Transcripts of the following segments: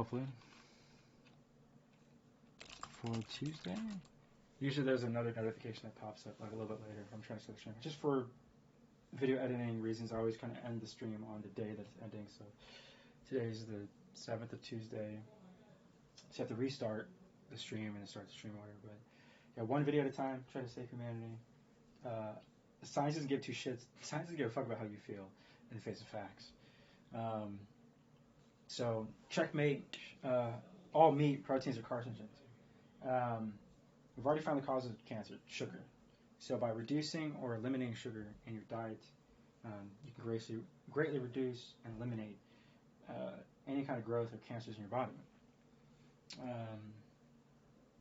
hopefully, for Tuesday. Usually there's another notification that pops up like a little bit later if I'm trying to start the stream. Just for video editing reasons, I always kind of end the stream on the day that it's ending. So today's the 7th of Tuesday. So you have to restart the stream and then start the stream order. But yeah, one video at a time. Try to save humanity. Science doesn't give two shits. Science doesn't give a fuck about how you feel in the face of facts. So checkmate. All meat proteins are carcinogens. We've already found the cause of cancer, sugar. So by reducing or eliminating sugar in your diet, you can greatly reduce and eliminate any kind of growth or cancers in your body.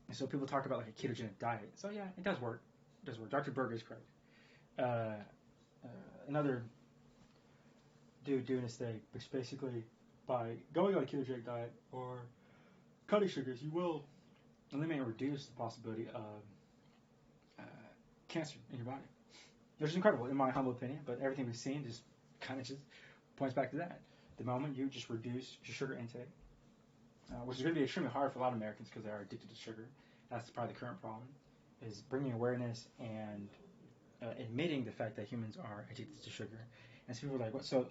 And so people talk about like a ketogenic diet. So yeah, it does work. It does work. Dr. Berger is correct. Another dude doing his thing, which basically by going on a ketogenic diet or cutting sugars, you will eliminate or reduce the possibility of cancer in your body. Which is incredible, in my humble opinion, but everything we've seen just kind of just points back to that. The moment you just reduce your sugar intake, which is going to be extremely hard for a lot of Americans because they are addicted to sugar. That's probably the current problem, is bringing awareness and admitting the fact that humans are addicted to sugar. And so people are like, what? So,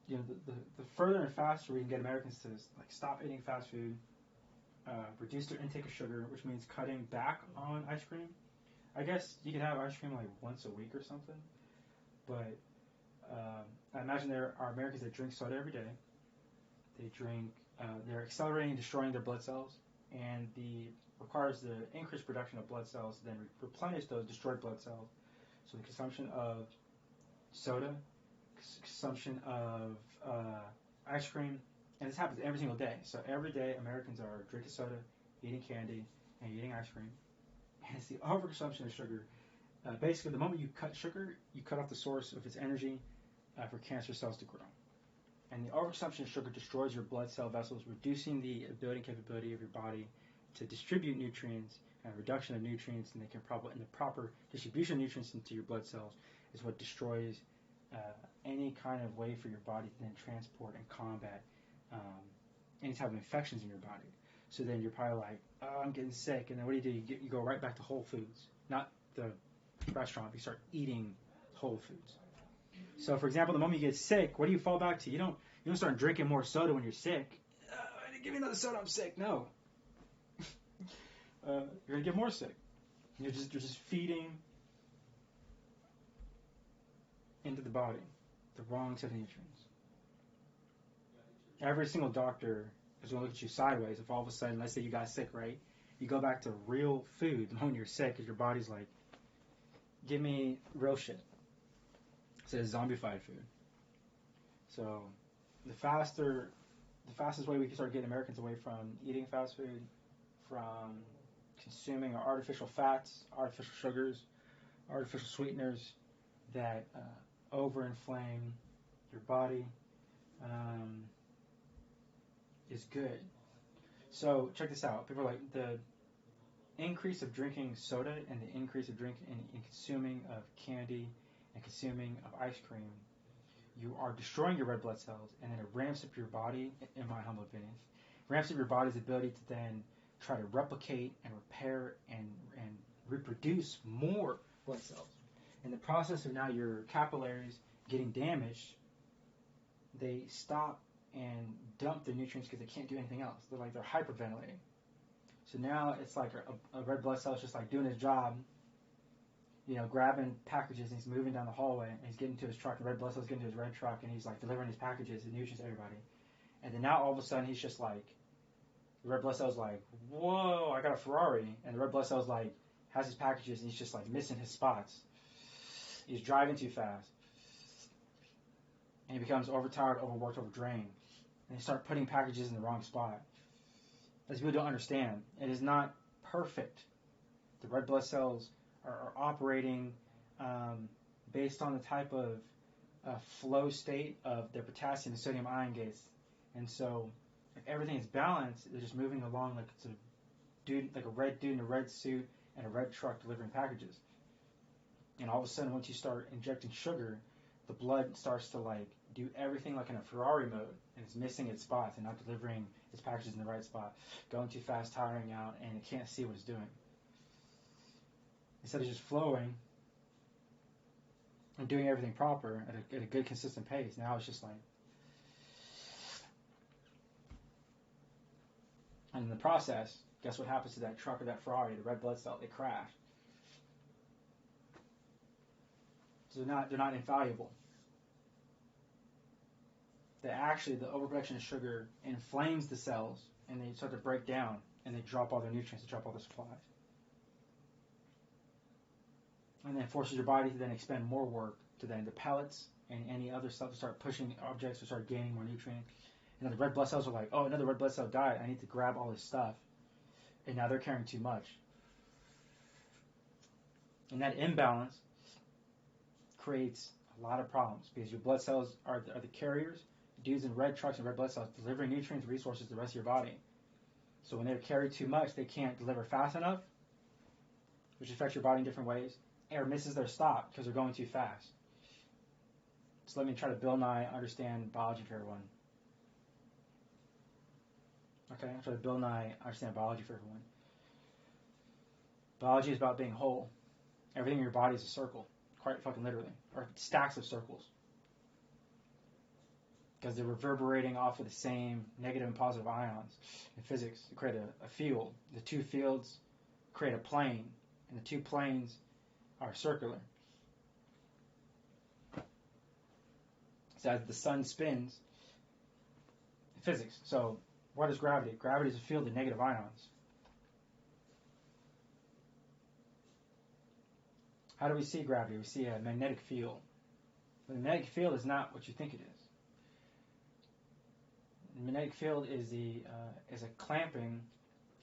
you know, the further and faster we can get Americans to like stop eating fast food, reduce their intake of sugar, which means cutting back on ice cream. I guess you could have ice cream like once a week or something, but I imagine there are Americans that drink soda every day. They drink, they're accelerating and destroying their blood cells, and requires the increased production of blood cells to then replenish those destroyed blood cells. So the consumption of soda, consumption of ice cream, and this happens every single day. So every day Americans are drinking soda, eating candy, and eating ice cream. And it's the overconsumption of sugar. Basically, the moment you cut sugar, you cut off the source of its energy for cancer cells to grow. And the overconsumption of sugar destroys your blood cell vessels, reducing the ability and capability of your body to distribute nutrients, and reduction of nutrients and the proper distribution of nutrients into your blood cells is what destroys any kind of way for your body to then transport and combat any type of infections in your body. So then you're probably like, oh, I'm getting sick. And then what do? You go right back to Whole Foods, not the restaurant. You start eating Whole Foods. So, for example, the moment you get sick, what do you fall back to? You don't start drinking more soda when you're sick. Give me another soda, I'm sick. No. You're going to get more sick. You're just feeding into the body the wrong set of nutrients. Every single doctor is going to look at you sideways if all of a sudden, let's say you got sick, right? You go back to real food the moment you're sick because your body's like, give me real shit. It says zombified food. So the fastest way we can start getting Americans away from eating fast food, from consuming artificial fats, artificial sugars, artificial sweeteners that overinflame your body, is good. So check this out. People are like, the increase of drinking soda and the increase of drinking and consuming of candy and consuming of ice cream, you are destroying your red blood cells, and then it ramps up your body, in my humble opinion, ramps up your body's ability to then try to replicate and repair and reproduce more blood cells. In the process of now your capillaries getting damaged, they stop and dump their nutrients because they can't do anything else. They're hyperventilating. So now it's like a red blood cell is just like doing his job, grabbing packages, and he's moving down the hallway, and he's getting to his truck, and red blood cell's getting to his red truck, and he's like delivering his packages and nutrients to everybody. And then now all of a sudden he's just like, the red blood cell's like, whoa, I got a Ferrari. And the red blood cell's like, has his packages, and he's just like missing his spots. He's driving too fast. And he becomes overtired, overworked, overdrained. And they start putting packages in the wrong spot. As people don't understand, it is not perfect. The red blood cells are operating based on the type of flow state of their potassium and sodium ion gates. And so if everything is balanced, they're just moving along like it's a dude, like a red dude in a red suit and a red truck delivering packages. And all of a sudden, once you start injecting sugar, the blood starts to like do everything like in a Ferrari mode, and it's missing its spots and not delivering Its package is in the right spot. Going too fast, tiring out, and it can't see what it's doing. Instead of just flowing and doing everything proper at a good, consistent pace, now it's just like... And in the process, guess what happens to that truck or that Ferrari, the red blood cell? They crash. So they're not infallible. The overproduction of sugar inflames the cells, and they start to break down, and they drop all their nutrients, they drop all their supplies. And then forces your body to then expend more work to then the pellets and any other stuff to start pushing objects to start gaining more nutrients. And then the red blood cells are like, oh, another red blood cell died. I need to grab all this stuff. And now they're carrying too much. And that imbalance creates a lot of problems because your blood cells are the carriers. Dudes in red trucks and red blood cells delivering nutrients, resources to the rest of your body. So when they're carried too much, they can't deliver fast enough, which affects your body in different ways. Air misses their stop because they're going too fast. So let me try to Bill Nye understand biology for everyone. Okay, I'll try to Bill Nye understand biology for everyone. Biology is about being whole. Everything in your body is a circle, quite fucking literally, or stacks of circles. Because they're reverberating off of the same negative and positive ions. In physics, they create a field. The two fields create a plane, and the two planes are circular. So as the sun spins, physics. So what is gravity? Gravity is a field of negative ions. How do we see gravity? We see a magnetic field. But the magnetic field is not what you think it is. The magnetic field is a clamping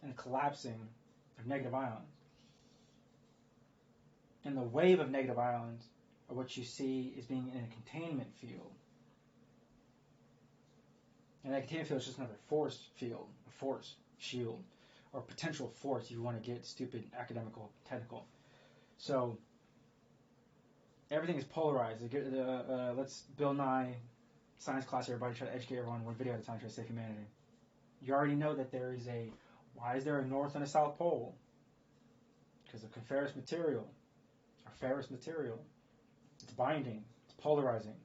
and a collapsing of negative ions. And the wave of negative ions are what you see as being in a containment field. And that containment field is just another force field, a force shield, or potential force if you want to get stupid, academical, technical. So everything is polarized. Let's Bill Nye science class, everybody try to educate everyone one video at a time, try to save humanity. You already know that there is why is there a north and a south pole? Because of ferrous material. It's binding, it's polarizing.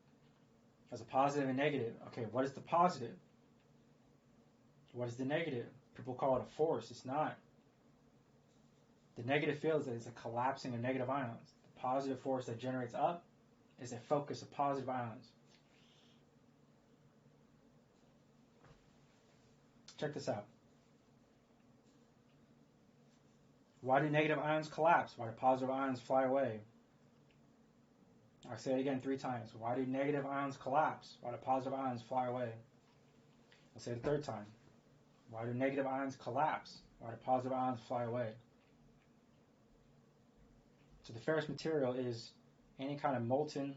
Has a positive and negative. Okay, what is the positive? What is the negative? People call it a force. It's not. The negative field is a collapsing of negative ions. The positive force that generates up is a focus of positive ions. Check this out. Why do negative ions collapse? Why do positive ions fly away? I'll say it again 3 times. Why do negative ions collapse? Why do positive ions fly away? I'll say it a 3rd time. Why do negative ions collapse? Why do positive ions fly away? So the ferrous material is any kind of molten...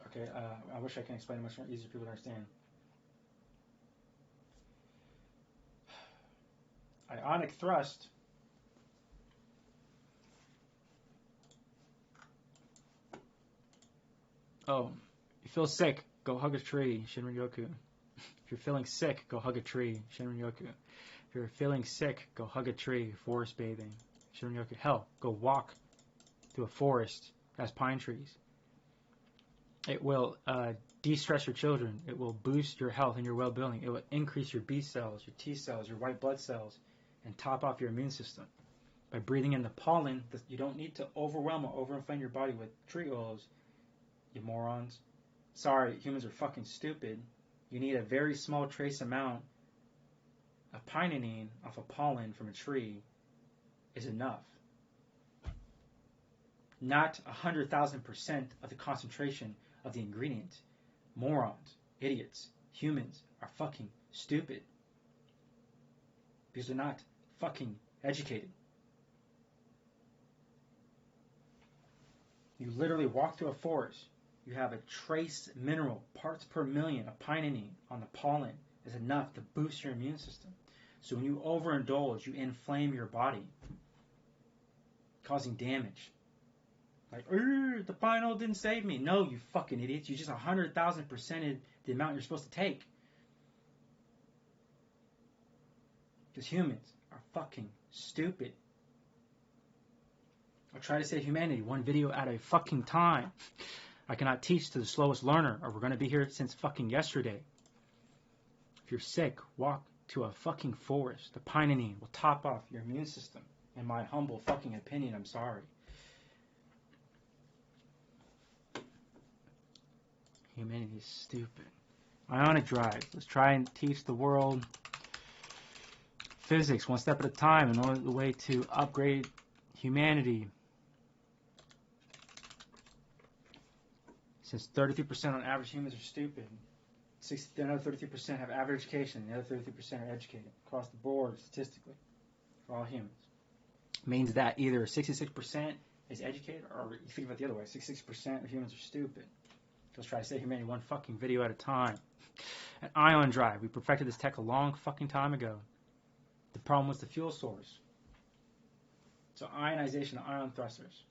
Okay, I wish I can explain it much more easier for people to understand. Ionic thrust Oh, you feel sick, go hug a tree, Shinrin Yoku. If you're feeling sick, go hug a tree, Shinrin Yoku. If you're feeling sick, go hug a tree, forest bathing, Shinrin Yoku. Hell, go walk through a forest that has pine trees. It will de-stress your children. It will boost your health and your well-being. It will increase your B cells, your T cells, your white blood cells, and top off your immune system. By breathing in the pollen, you don't need to overwhelm or overinflame your body with tree oils, you morons. Sorry, humans are fucking stupid. You need a very small trace amount of pinene off of pollen from a tree is enough. Not 100,000% of the concentration of the ingredient. Morons, idiots, humans are fucking stupid. Because they're not fucking educated. You literally walk through a forest. You have a trace mineral, parts per million of pinene on the pollen is enough to boost your immune system. So when you overindulge, you inflame your body, causing damage. Like, the pine oil didn't save me. No, you fucking idiots. You just 100,000%ed the amount you're supposed to take. Because humans are fucking stupid. I'll try to save humanity one video at a fucking time. I cannot teach to the slowest learner, or we're going to be here since fucking yesterday. If you're sick, walk to a fucking forest. The pinene will top off your immune system. In my humble fucking opinion, I'm sorry. Humanity is stupid. Ionic drives. Let's try and teach the world physics one step at a time in order the way to upgrade humanity. Since 33% on average humans are stupid, another 33% have average education, and the other 33% are educated across the board statistically for all humans. Means that either 66% is educated, or you think about it the other way, 66% of humans are stupid. Let's try to save humanity one fucking video at a time. An ion drive. We perfected this tech a long fucking time ago. The problem was the fuel source. So ionization of ion thrusters.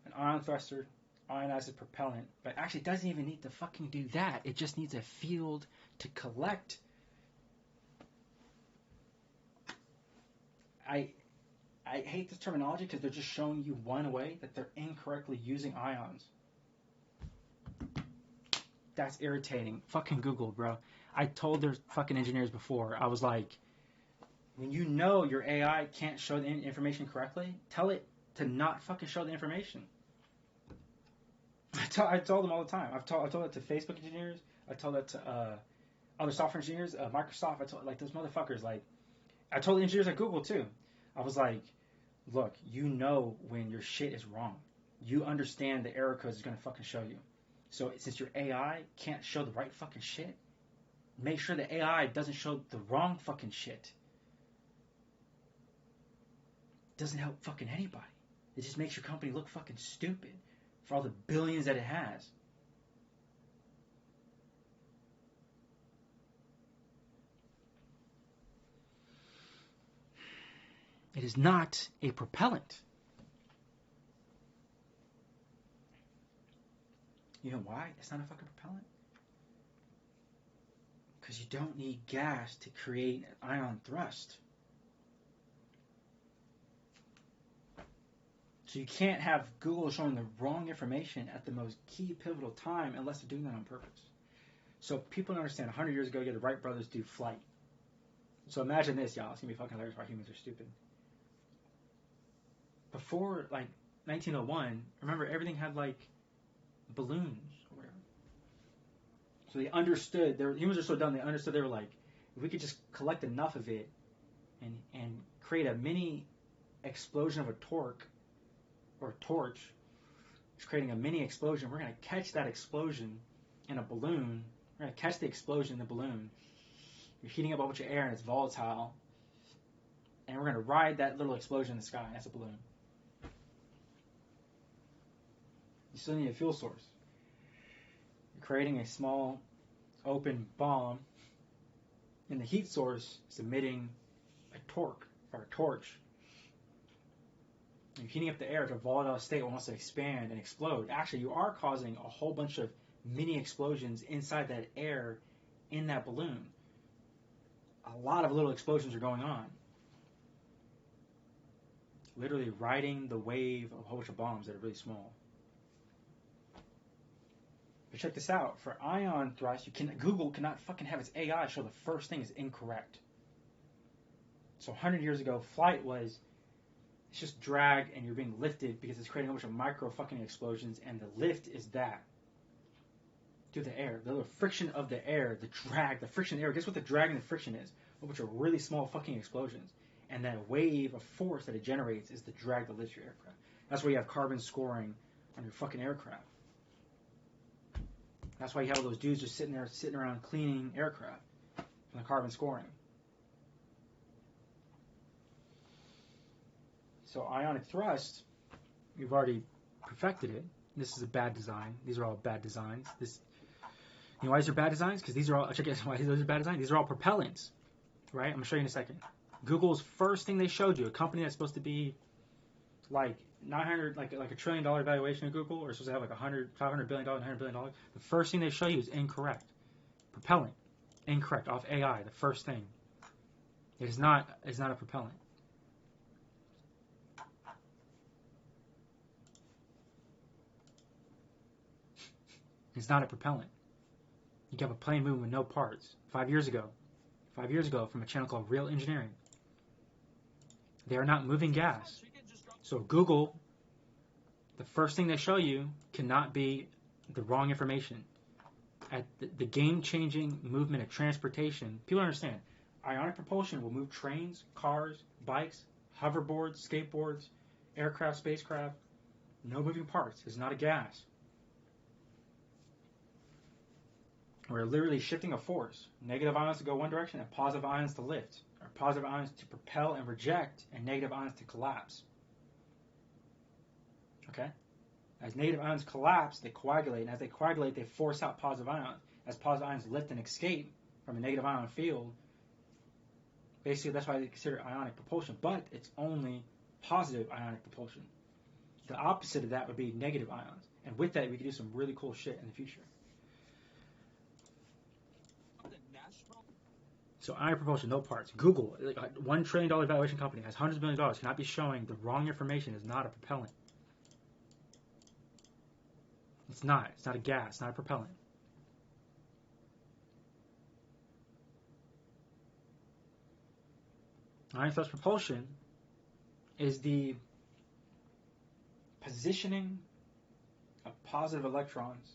An ion thruster ionizes propellant, but actually doesn't even need to fucking do that. It just needs a field to collect. I hate this terminology because they're just showing you one way that they're incorrectly using ions. That's irritating. Fucking Google, bro. I told their fucking engineers before, I was like, when you know your AI can't show the information correctly, tell it to not fucking show the information. I told them all the time. I've told that to Facebook engineers. I told that to other software engineers, Microsoft. I told like those motherfuckers. Like, I told the engineers at Google too. I was like, look, you know when your shit is wrong. You understand the error codes is gonna fucking show you. So since your AI can't show the right fucking shit, make sure the AI doesn't show the wrong fucking shit. It doesn't help fucking anybody. It just makes your company look fucking stupid for all the billions that it has. It is not a propellant. You know why it's not a fucking propellant? Because you don't need gas to create an ion thrust. So you can't have Google showing the wrong information at the most key pivotal time unless they're doing that on purpose. So people don't understand, 100 years ago, you had the Wright brothers do flight. So imagine this, y'all. It's going to be fucking hilarious why humans are stupid. Before, like, 1901, remember, everything had, like, balloons or whatever. So they understood, humans are so dumb, they understood, they were like, if we could just collect enough of it and create a mini explosion of a torch, it's creating a mini explosion, we're going to catch that explosion in a balloon, we're going to catch the explosion in the balloon, you're heating up a bunch of air and it's volatile, and we're going to ride that little explosion in the sky as a balloon. You still need a fuel source. You're creating a small open bomb, and the heat source is emitting a torch. You're heating up the air to a volatile state that wants to expand and explode. Actually, you are causing a whole bunch of mini explosions inside that air in that balloon. A lot of little explosions are going on. Literally riding the wave of a whole bunch of bombs that are really small. But check this out. For ion thrust, Google cannot fucking have its AI show the first thing is incorrect. So 100 years ago, flight was, it's just drag and you're being lifted because it's creating a bunch of micro fucking explosions, and the lift is that. Through the air. The little friction of the air, the drag, the friction of the air. Guess what the drag and the friction is? A bunch of really small fucking explosions. And that wave of force that it generates is the drag that lifts your aircraft. That's why you have carbon scoring on your fucking aircraft. That's why you have all those dudes just sitting around cleaning aircraft from the carbon scoring. So ionic thrust, we've already perfected it. This is a bad design. These are all bad designs. You know why these are bad designs? Because these are all, check out why these are bad designs. These are all propellants, right? I'm going to show you in a second. Google's first thing they showed you, a company that's supposed to be like 900, like $1 trillion valuation of Google, or supposed to have like $500 billion, $100 billion. The first thing they show you is incorrect. Propellant, incorrect, off AI, the first thing. It's not a propellant. It's not a propellant. You have a plane moving with no parts. 5 years ago, from a channel called Real Engineering. They are not moving gas. So Google, the first thing they show you cannot be the wrong information. At the game-changing movement of transportation, people understand. Ionic propulsion will move trains, cars, bikes, hoverboards, skateboards, aircraft, spacecraft. No moving parts. It's not a gas. We're literally shifting a force. Negative ions to go one direction and positive ions to lift. Or positive ions to propel and reject and negative ions to collapse. Okay? As negative ions collapse, they coagulate. And as they coagulate, they force out positive ions. As positive ions lift and escape from a negative ion field, basically that's why they consider ionic propulsion. But it's only positive ionic propulsion. The opposite of that would be negative ions. And with that, we can do some really cool shit in the future. So ionic propulsion, no parts. Google, like a $1 trillion valuation company, has hundreds of millions of dollars, cannot be showing the wrong information. Is not a propellant. It's not. It's not a gas. It's not a propellant. Ion thrust propulsion is the positioning of positive electrons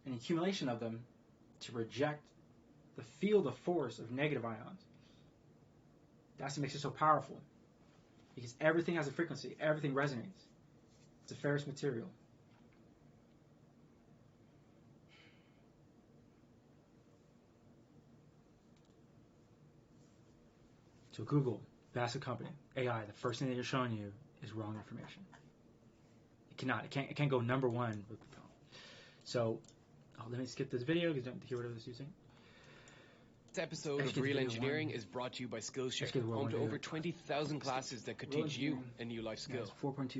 and accumulation of them to reject the field of force of negative ions. That's what makes it so powerful. Because everything has a frequency. Everything resonates. It's a ferrous material. So Google, massive company, AI, the first thing that you're showing you is wrong information. It can't go number one with propellant. So, let me skip this video because I don't hear what I was using. This episode of Real Engineering is brought to you by Skillshare, home to over 20,000 classes that could teach you a new life skill.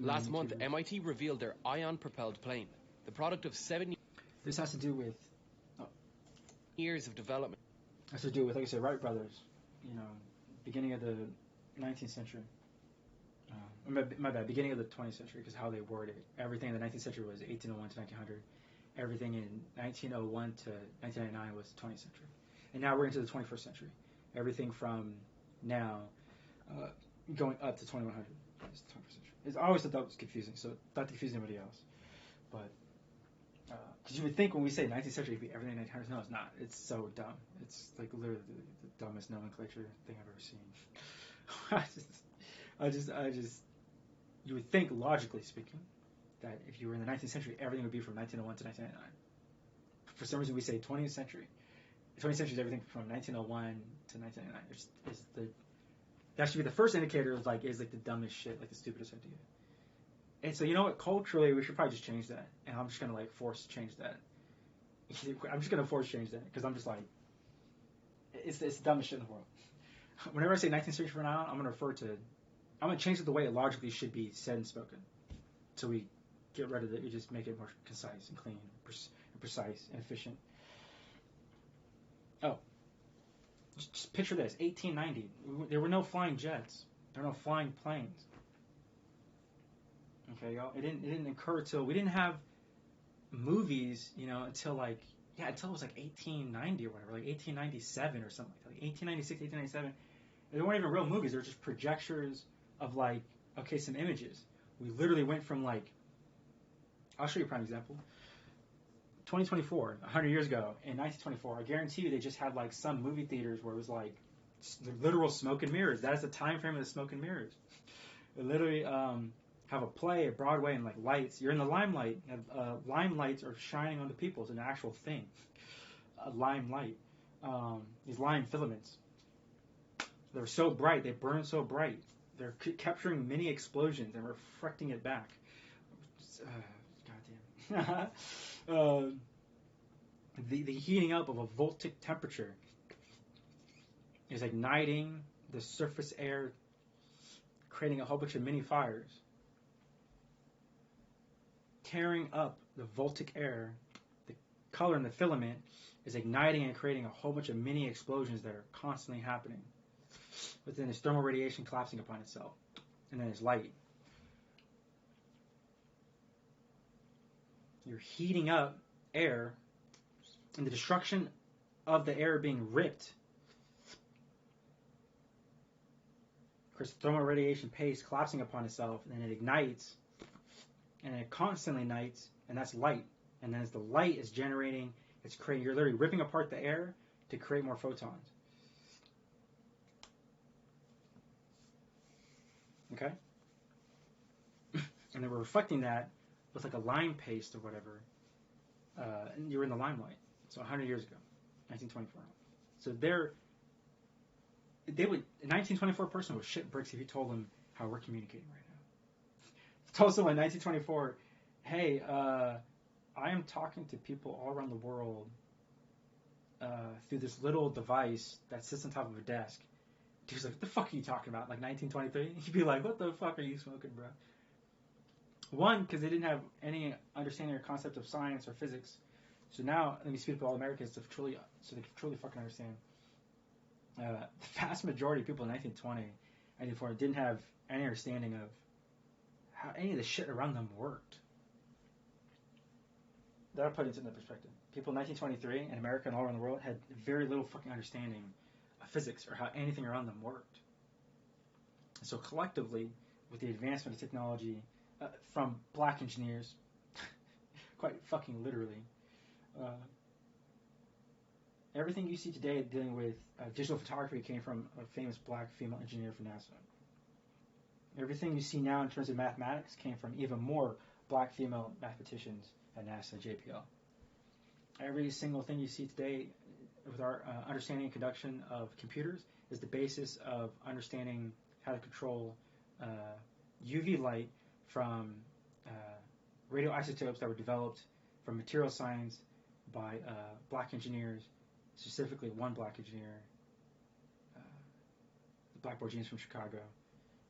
Last month, MIT revealed their ion-propelled plane, the product of 7 years. This has to do with years of development. Has to do with, like I said, Wright brothers. Beginning of the 19th century. My bad, beginning of the 20th century, because how they word it. Everything in the 19th century was 1801 to 1900. Everything in 1901 to 1999 was 20th century. And now we're into the 21st century. Everything from now going up to 2100 is the 21st century. It's always thought that was confusing, so not to confuse anybody else. But, because you would think when we say 19th century, it'd be everything 1900s. No, it's not. It's so dumb. It's like literally the dumbest nomenclature thing I've ever seen. I just, you would think, logically speaking, that if you were in the 19th century, everything would be from 1901 to 1999. For some reason, we say 20th century. The 20th century is everything from 1901 to 1999. That should be the first indicator of is the dumbest shit, like the stupidest idea. And so, you know what? Culturally, we should probably just change that. And I'm just going to force change that. I'm just going to force change that because I'm just it's the dumbest shit in the world. Whenever I say 19th century from now on, I'm going to change it the way it logically should be said and spoken. So we get rid of it. We just make it more concise and clean and precise and efficient. Oh. Just picture this. 1890. There were no flying jets. There were no flying planes. Okay, y'all. It didn't occur till we didn't have movies, until until it was 1890 or whatever, 1897 or something like that. 1896, 1897. They weren't even real movies. They were just projectors of some images. We literally went from I'll show you a prime example. 2024, 100 years ago, in 1924, I guarantee you they just had some movie theaters where it was the literal smoke and mirrors. That is the time frame of the smoke and mirrors. They literally have a play at Broadway and lights. You're in the limelight. Lime lights are shining on the people. It's an actual thing. A lime light. These lime filaments. They're so bright. They burn so bright. They're capturing mini explosions and reflecting it back. Goddamn. The heating up of a voltic temperature is igniting the surface air, creating a whole bunch of mini fires. Tearing up the voltic air, the color in the filament is igniting and creating a whole bunch of mini explosions that are constantly happening. but then there's thermal radiation collapsing upon itself, and then there's light. You're heating up air, and the destruction of the air being ripped. Of course, thermal radiation paste collapsing upon itself, and then it ignites, and it constantly ignites, and that's light. And then as the light is generating, it's creating, you're literally ripping apart the air to create more photons. Okay? And then we're reflecting that with like a lime paste or whatever. And you're in the limelight. So 100 years ago, 1924. So they would, a 1924 person would shit bricks if you told them how we're communicating right now. If you told someone in 1924, hey, I am talking to people all around the world through this little device that sits on top of a desk. Dude's like, what the fuck are you talking about? Like 1923? You'd be like, what the fuck are you smoking, bro? One, because they didn't have any understanding or concept of science or physics. So now, let me speak to all Americans so they can truly fucking understand. The vast majority of people in 1920, 1940 didn't have any understanding of how any of the shit around them worked. That'll put it into perspective. People in 1923 in America and all around the world had very little fucking understanding of physics or how anything around them worked. So collectively, with the advancement of technology from black engineers, quite fucking literally, everything you see today dealing with digital photography came from a famous black female engineer from NASA. Everything you see now in terms of mathematics came from even more black female mathematicians at NASA, JPL. Every single thing you see today with our understanding and conduction of computers is the basis of understanding how to control UV light from radioisotopes that were developed from material science by black engineers, specifically one black engineer, the Blay Boy Genius from Chicago,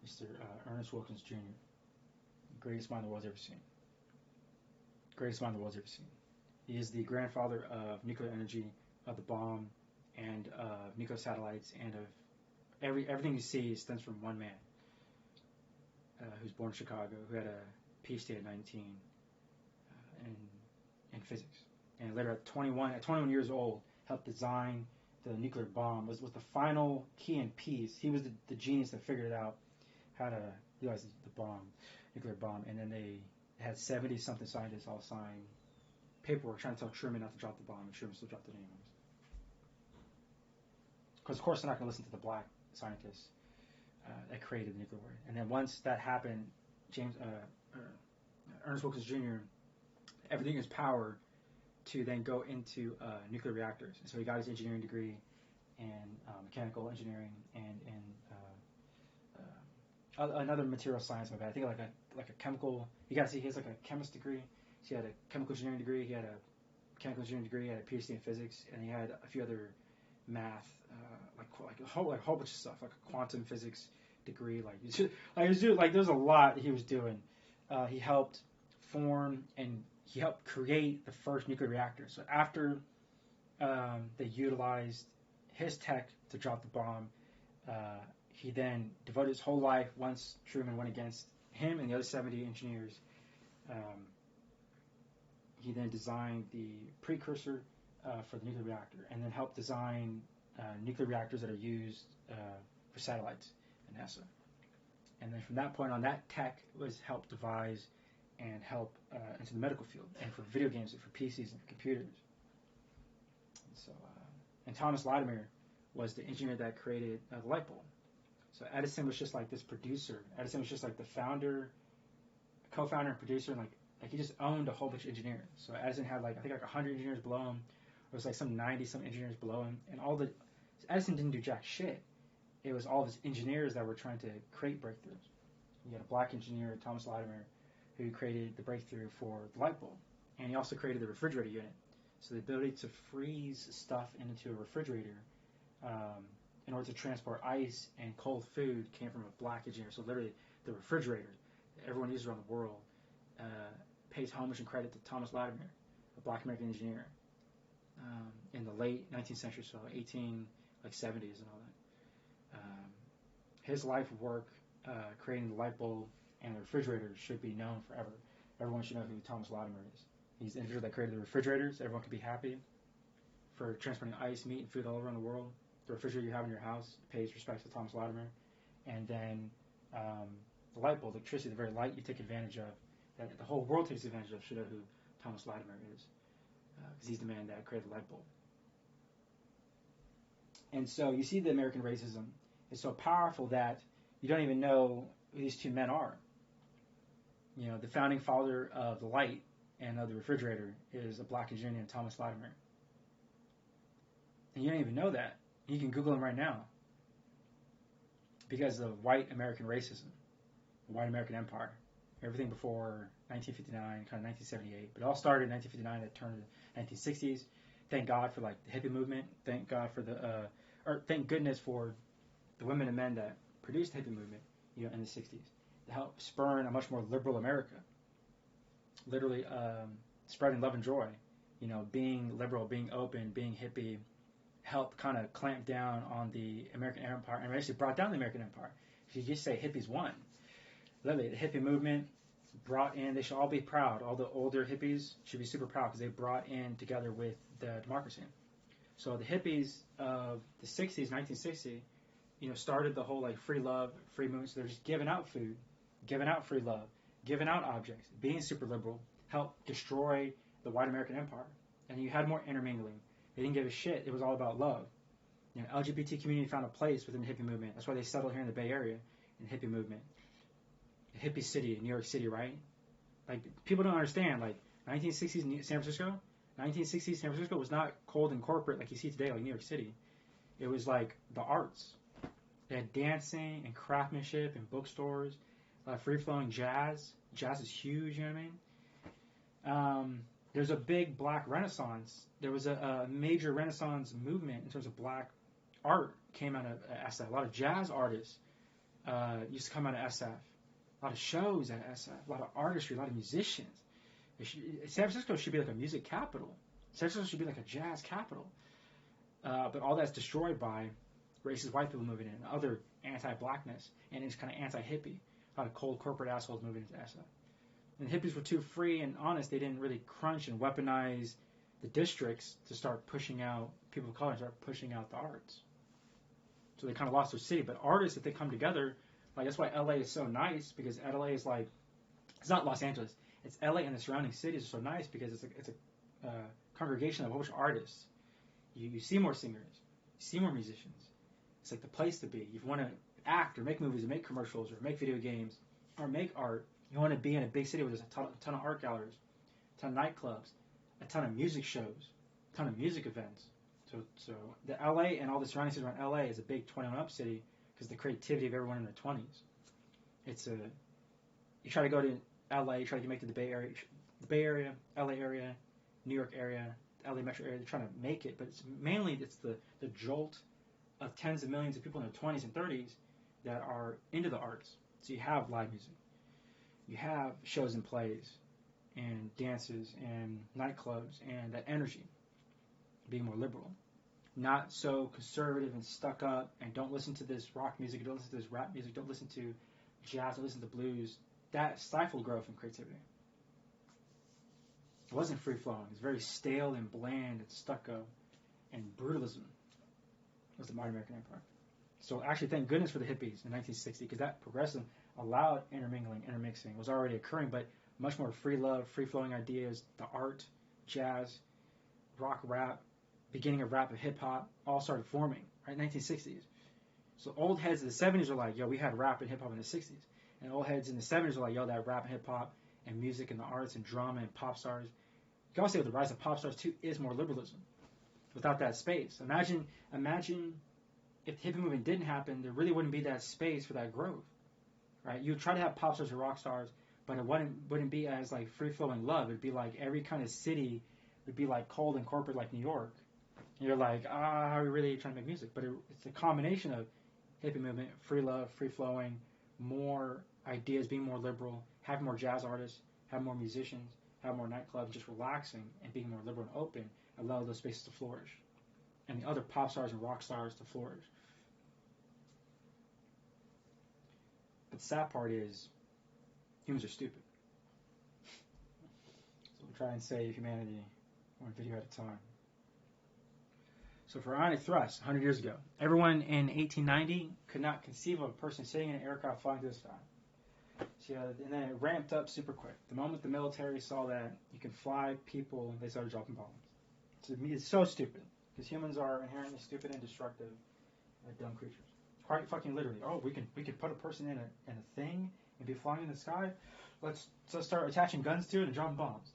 Mr. Ernest Wilkins Jr., greatest mind the world's ever seen. Greatest mind the world's ever seen. He is the grandfather of nuclear energy, of the bomb, and of nuclear satellites, and of everything you see stems from one man who's born in Chicago, who had a PhD at 19 in physics. And later at 21 years old, helped design the nuclear bomb, was the final key and piece. He was the genius that figured out how to utilize the bomb, nuclear bomb, and then they had 70-something scientists all sign paperwork trying to tell Truman not to drop the bomb, and Truman still dropped it anyways. Because, of course, they're not going to listen to the black scientists that created the nuclear war. And then once that happened, Ernest Wilkins Jr., everything is powered to then go into nuclear reactors. And so he got his engineering degree in mechanical engineering and in another material science. I think like a chemical. He has like a chemist degree. So he had a chemical engineering degree. He had a mechanical engineering degree. He had a PhD in physics, and he had a few other math, like a whole bunch of stuff, like a quantum physics degree. There's a lot he was doing. He helped form and he helped create the first nuclear reactor. So after they utilized his tech to drop the bomb, he then devoted his whole life, once Truman went against him and the other 70 engineers, he then designed the precursor for the nuclear reactor, and then helped design nuclear reactors that are used for satellites at NASA. And then from that point on, that tech was helped devise and help into the medical field, and for video games, and for PCs and for computers. And Thomas Latimer was the engineer that created the light bulb. So Edison was just like this producer. Edison was just like the founder, co-founder and producer, and like he just owned a whole bunch of engineers. So Edison had I think 100 engineers below him. It was like some 90-some engineers below him, and Edison didn't do jack shit. It was all of his engineers that were trying to create breakthroughs. You had a black engineer, Thomas Latimer, who created the breakthrough for the light bulb, and he also created the refrigerator unit. So the ability to freeze stuff into a refrigerator in order to transport ice and cold food came from a black engineer. So literally, the refrigerator that everyone uses around the world pays homage and credit to Thomas Latimer, a black American engineer, in the late 19th century, so 1870s and all that. his life work creating the light bulb and the refrigerator should be known forever. Everyone should know who Thomas Latimer is. He's the individual that created the refrigerators. Everyone can be happy for transporting ice, meat, and food all around the world. The refrigerator you have in your house pays respect to Thomas Latimer. And then the light bulb, electricity, the very light you take advantage of, that the whole world takes advantage of, should know who Thomas Latimer is. Because he's the man that created the light bulb. And so you see the American racism is so powerful that you don't even know who these two men are. You know, the founding father of the light and of the refrigerator is a black engineer named Thomas Latimer. And you don't even know that. You can Google him right now. Because of white American racism, the white American empire. Everything before 1959, kind of 1978. But it all started in 1959, it turned to the 1960s. Thank God for like the hippie movement. Thank God for thank goodness for the women and men that produced the hippie movement, you know, in the 60s. To help spurn a much more liberal America. Literally spreading love and joy. You know, being liberal, being open, being hippie, helped kind of clamp down on the American empire and actually brought down the American empire. If you just say hippies won. Literally, the hippie movement brought in, they should all be proud. All the older hippies should be super proud because they brought in together with the democracy. So the hippies of the 60s, 1960, you know, started the whole like free love, free movement. So they're just giving out food, giving out free love, giving out objects, being super liberal, helped destroy the white American empire. And you had more intermingling. They didn't give a shit. It was all about love. You know, LGBT community found a place within the hippie movement. That's why they settled here in the Bay Area in the hippie movement. The hippie city, New York City, right? Like, people don't understand. Like, 1960s San Francisco, 1960s San Francisco was not cold and corporate like you see today, like New York City. It was like the arts. They had dancing and craftsmanship and bookstores, free-flowing jazz. Jazz is huge, you know what I mean? There's a big black renaissance. There was a major renaissance movement in terms of black art came out of SF. A lot of jazz artists used to come out of SF. A lot of shows at SF. A lot of artistry, a lot of musicians. San Francisco should be like a music capital. San Francisco should be like a jazz capital. But all that's destroyed by racist white people moving in, other anti-blackness, and it's kind of anti-hippie. A lot of cold corporate assholes moving into SF. And the hippies were too free and honest. They didn't really crunch and weaponize the districts to start pushing out people of color and start pushing out the arts. So they kind of lost their city. But artists, if they come together, like that's why LA is so nice, because LA is like, it's not Los Angeles. It's LA and the surrounding cities are so nice because it's a congregation of a bunch of artists. You see more singers. You see more musicians. It's like the place to be. You want to act or make movies or make commercials or make video games or make art. You want to be in a big city where there's a ton of art galleries, a ton of nightclubs, a ton of music shows, a ton of music events. So the LA and all the surrounding cities around LA is a big 21 up city because the creativity of everyone in their 20s. You try to go to LA, you try to make it to the Bay Area, LA area, New York area, LA metro area. They're trying to make it, but it's mainly the jolt of tens of millions of people in their 20s and 30s that are into the arts. So you have live music. You have shows and plays and dances and nightclubs and that energy, being more liberal. Not so conservative and stuck up and don't listen to this rock music, don't listen to this rap music, don't listen to jazz, don't listen to blues. That stifled growth and creativity. It wasn't free-flowing. It was very stale and bland and stucco and brutalism. It was the modern American empire. So actually, thank goodness for the hippies in 1960 because that progressive allowed intermingling, intermixing. It was already occurring, but much more free love, free-flowing ideas, the art, jazz, rock, rap, beginning of rap and hip-hop, all started forming, right, 1960s. So old heads in the 70s are like, yo, we had rap and hip-hop in the 60s. And old heads in the 70s are like, yo, that rap and hip-hop and music and the arts and drama and pop stars. You can also say with the rise of pop stars, too, is more liberalism. Without that space. Imagine if the hippie movement didn't happen, there really wouldn't be that space for that growth. Right? You'd try to have pop stars or rock stars, but it wouldn't be as like free-flowing love. It'd be like every kind of city would be like cold and corporate like New York. And you're like, how are we really trying to make music? But it's a combination of hippie movement, free love, free-flowing, more ideas, being more liberal, having more jazz artists, have more musicians, have more nightclubs, just relaxing and being more liberal and open, allow those spaces to flourish. And the other pop stars and rock stars to flourish. But the sad part is, humans are stupid. So we'll try and save humanity one video at a time. So for ionic thrust, 100 years ago, everyone in 1890 could not conceive of a person sitting in an aircraft flying through the sky. So, and then it ramped up super quick. The moment the military saw that you can fly people, they started dropping bombs. To me, it's so stupid. Because humans are inherently stupid and destructive, dumb creatures. Quite fucking literally. Oh, we can put a person in a thing and be flying in the sky. Let's start attaching guns to it and dropping bombs.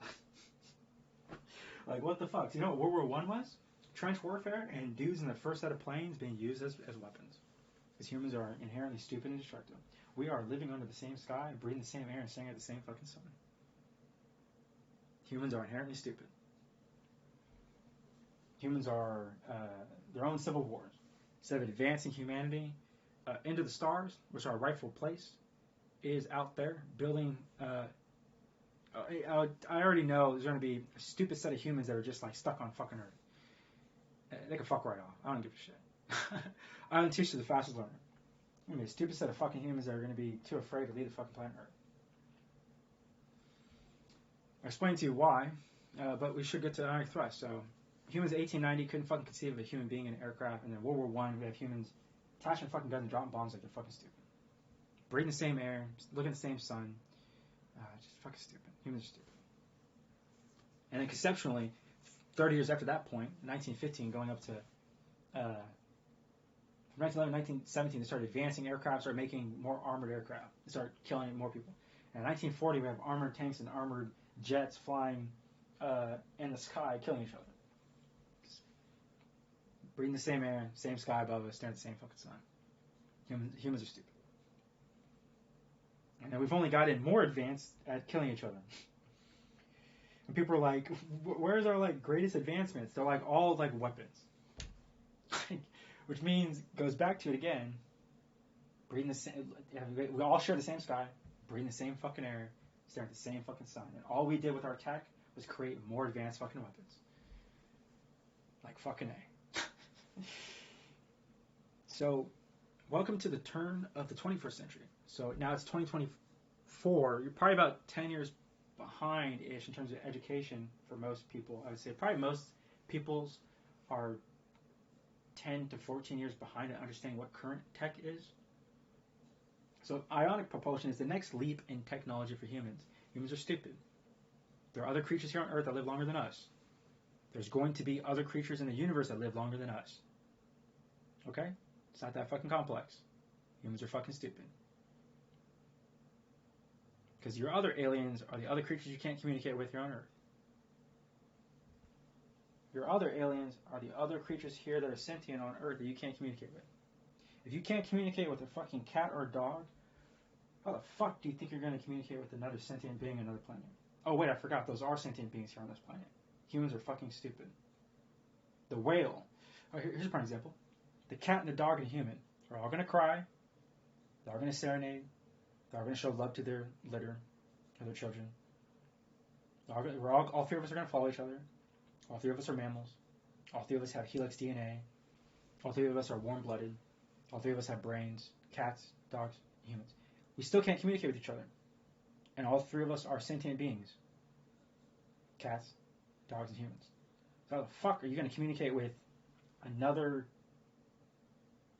Like, what the fuck? Do you know what World War I was? Trench warfare and dudes in the first set of planes being used as weapons. Because humans are inherently stupid and destructive. We are living under the same sky, breathing the same air, and staring at the same fucking sun. Humans are inherently stupid. Humans are their own civil wars. Instead of advancing humanity into the stars, which our rightful place is out there, building... I already know there's going to be a stupid set of humans that are just like stuck on fucking Earth. They can fuck right off. I don't give a shit. I don't teach to the fastest learner. There's going to be a stupid set of fucking humans that are going to be too afraid to leave the fucking planet Earth. I'll explain to you why, but we should get to ionic thrust. So, humans in 1890 couldn't fucking conceive of a human being in an aircraft, and then World War I, we have humans attaching fucking guns and dropping bombs like they're fucking stupid. Breathing the same air, looking at the same sun. Just fucking stupid. Humans are stupid. And then conceptually, 30 years after that point, 1915, going up to, from 1911 to 1917, they started advancing aircraft, started making more armored aircraft. They started killing more people. And in 1940, we have armored tanks and armored jets flying in the sky, killing each other. Breathing the same air, same sky above us, staring at the same fucking sun. Humans are stupid. And we've only gotten more advanced at killing each other. And people are like, where's our like greatest advancements? They're like all like weapons. Which means, goes back to it again, breathing the same, we all share the same sky, breathing the same fucking air, staring at the same fucking sun. And all we did with our tech was create more advanced fucking weapons. Like fucking A. So, welcome to the turn of the 21st century. So now it's 2024. You're probably about 10 years behind-ish in terms of education for most people. I would say probably most peoples are 10 to 14 years behind in understanding what current tech is. So ionic propulsion is the next leap in technology for humans. Humans are stupid. There are other creatures here on Earth that live longer than us. There's going to be other creatures in the universe that live longer than us. Okay? It's not that fucking complex. Humans are fucking stupid. Because your other aliens are the other creatures you can't communicate with here on Earth. Your other aliens are the other creatures here that are sentient on Earth that you can't communicate with. If you can't communicate with a fucking cat or a dog, how the fuck do you think you're going to communicate with another sentient being on another planet? Oh wait, I forgot. Those are sentient beings here on this planet. Humans are fucking stupid. The whale. Oh, here's a prime example. The cat and the dog and the human are all going to cry. They're all going to serenade. They're all going to show love to their litter, to their children. All three of us are going to follow each other. All three of us are mammals. All three of us have helix DNA. All three of us are warm-blooded. All three of us have brains. Cats, dogs, humans. We still can't communicate with each other. And all three of us are sentient beings. Cats, dogs, and humans. So how the fuck are you going to communicate with another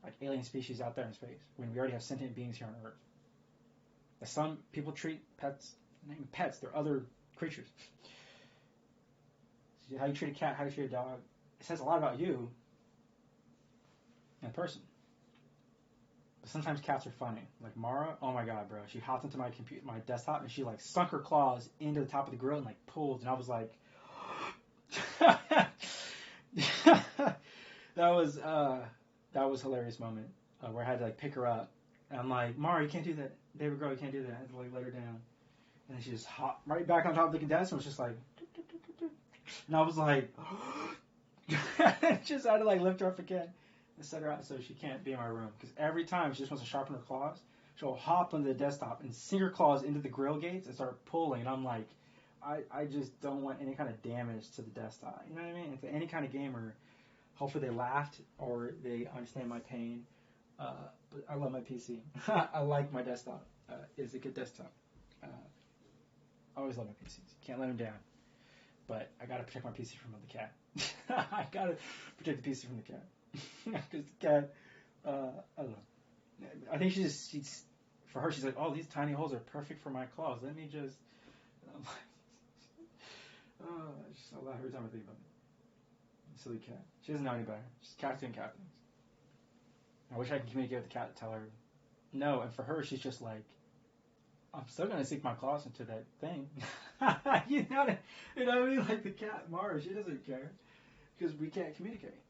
like alien species out there in space when we already have sentient beings here on Earth? As some people treat pets, not even pets, they're other creatures. So how you treat a cat, how you treat a dog, it says a lot about you in a person. But sometimes cats are funny. Like Mara, oh my god, bro. She hopped into my desktop, and she like sunk her claws into the top of the grill and like pulled, and I was like, that was a hilarious moment where I had to like pick her up, and I'm like, Mara, you can't do that, baby girl, you can't do that. I had to like let her down, and then she just hopped right back on top of the desk and was just like, and I was like, just had to like lift her up again and set her out so she can't be in my room. Because every time she just wants to sharpen her claws, she'll hop onto the desktop and sink her claws into the grill gates and start pulling. And I'm like, I just don't want any kind of damage to the desktop. You know what I mean? If any kind of gamer, hopefully they laughed or they understand my pain. But But I love my PC. I like my desktop. It's a good desktop. I always love my PCs. Can't let them down. But I gotta protect my PC from the cat. I gotta protect the PC from the cat. Because the cat, I don't know. I think she's for her, she's like, oh, these tiny holes are perfect for my claws. Let me just, I just laugh every time I think about it. Silly cat. She doesn't know any better. She's cats doing cat things. I wish I could communicate with the cat to tell her no. And for her, she's just like, I'm still gonna sink my claws into that thing. you know what I mean? Like the cat Mars, she doesn't care because we can't communicate.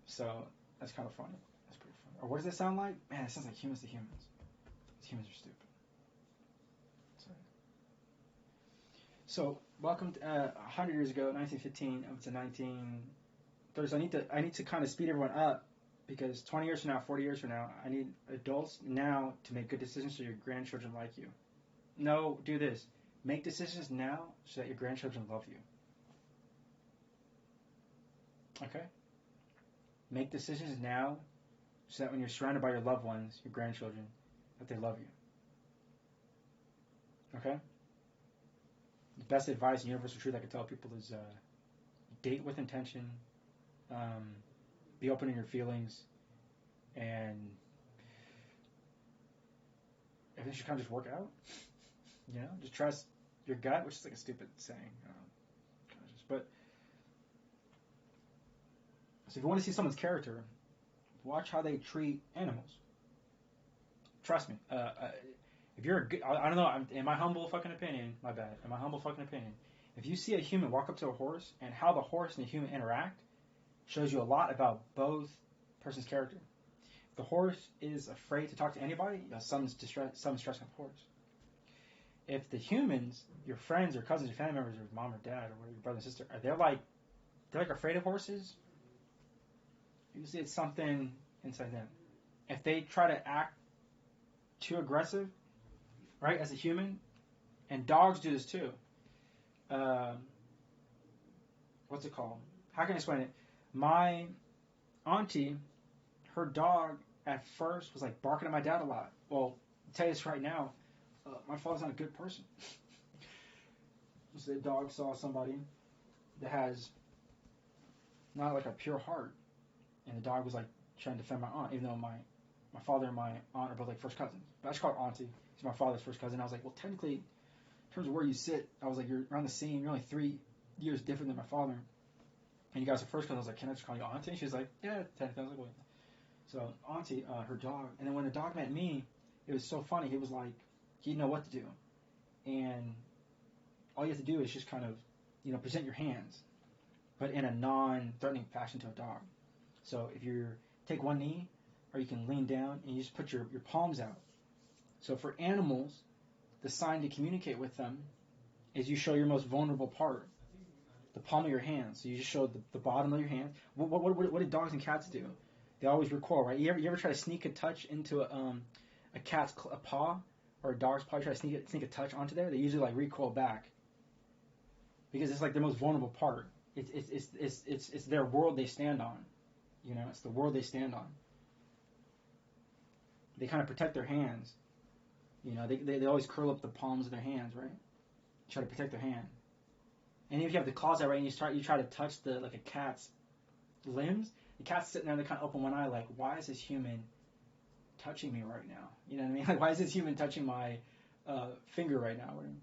So that's kind of funny. That's pretty funny. Or what does that sound like? Man, it sounds like humans to humans. Humans are stupid. So welcome to 100 years ago, 1915 up to 1930. So I need to kind of speed everyone up because 20 years from now, 40 years from now, I need adults now to make good decisions so your grandchildren like you. No, do this. Make decisions now so that your grandchildren love you. Okay? Make decisions now so that when you're surrounded by your loved ones, your grandchildren, that they love you. Okay? The best advice and universal truth I could tell people is date with intention, be open in your feelings, and everything should kind of just work out. You know, just trust your gut, which is like a stupid saying. But so if you want to see someone's character, watch how they treat animals. Trust me. If you're a good, I don't know, in my humble fucking opinion, if you see a human walk up to a horse and how the horse and the human interact shows you a lot about both person's character. If the horse is afraid to talk to anybody, something's stressing the horse. If the humans, your friends or cousins or family members or mom or dad or your brother and sister, they're like afraid of horses, usually it's something inside them. If they try to act too aggressive, right, as a human, and dogs do this too. What's it called? How can I explain it? My auntie, her dog at first was like barking at my dad a lot. Well, I'll tell you this right now, my father's not a good person. So the dog saw somebody that has not like a pure heart, and the dog was like trying to defend my aunt, even though my father and my aunt are both like first cousins. But I just call her auntie. She's my father's first cousin. I was like, well, technically, in terms of where you sit, I was like, you're around the same. You're only 3 years different than my father. And you guys are first cousins. I was like, can I just call you auntie? And she's like, yeah, technically. I was like, well. So auntie, her dog. And then when the dog met me, it was so funny. He was like, he didn't know what to do. And all you have to do is just kind of, present your hands, but in a non-threatening fashion to a dog. So if you take one knee, or you can lean down and you just put your palms out. So for animals, the sign to communicate with them is you show your most vulnerable part, the palm of your hand. So you just show the bottom of your hand. What do dogs and cats do? They always recoil, right? You ever try to sneak a touch into a cat's paw or a dog's paw? You try to sneak a touch onto there. They usually like recoil back because it's like their most vulnerable part. It's their world they stand on. It's the world they stand on. They kind of protect their hands. They always curl up the palms of their hands, right? Try to protect their hand. And if you have the claws out, right, and you try to touch like a cat's limbs, the cat's sitting there and they kind of open one eye, like, why is this human touching me right now? You know what I mean? Like, why is this human touching my finger right now? And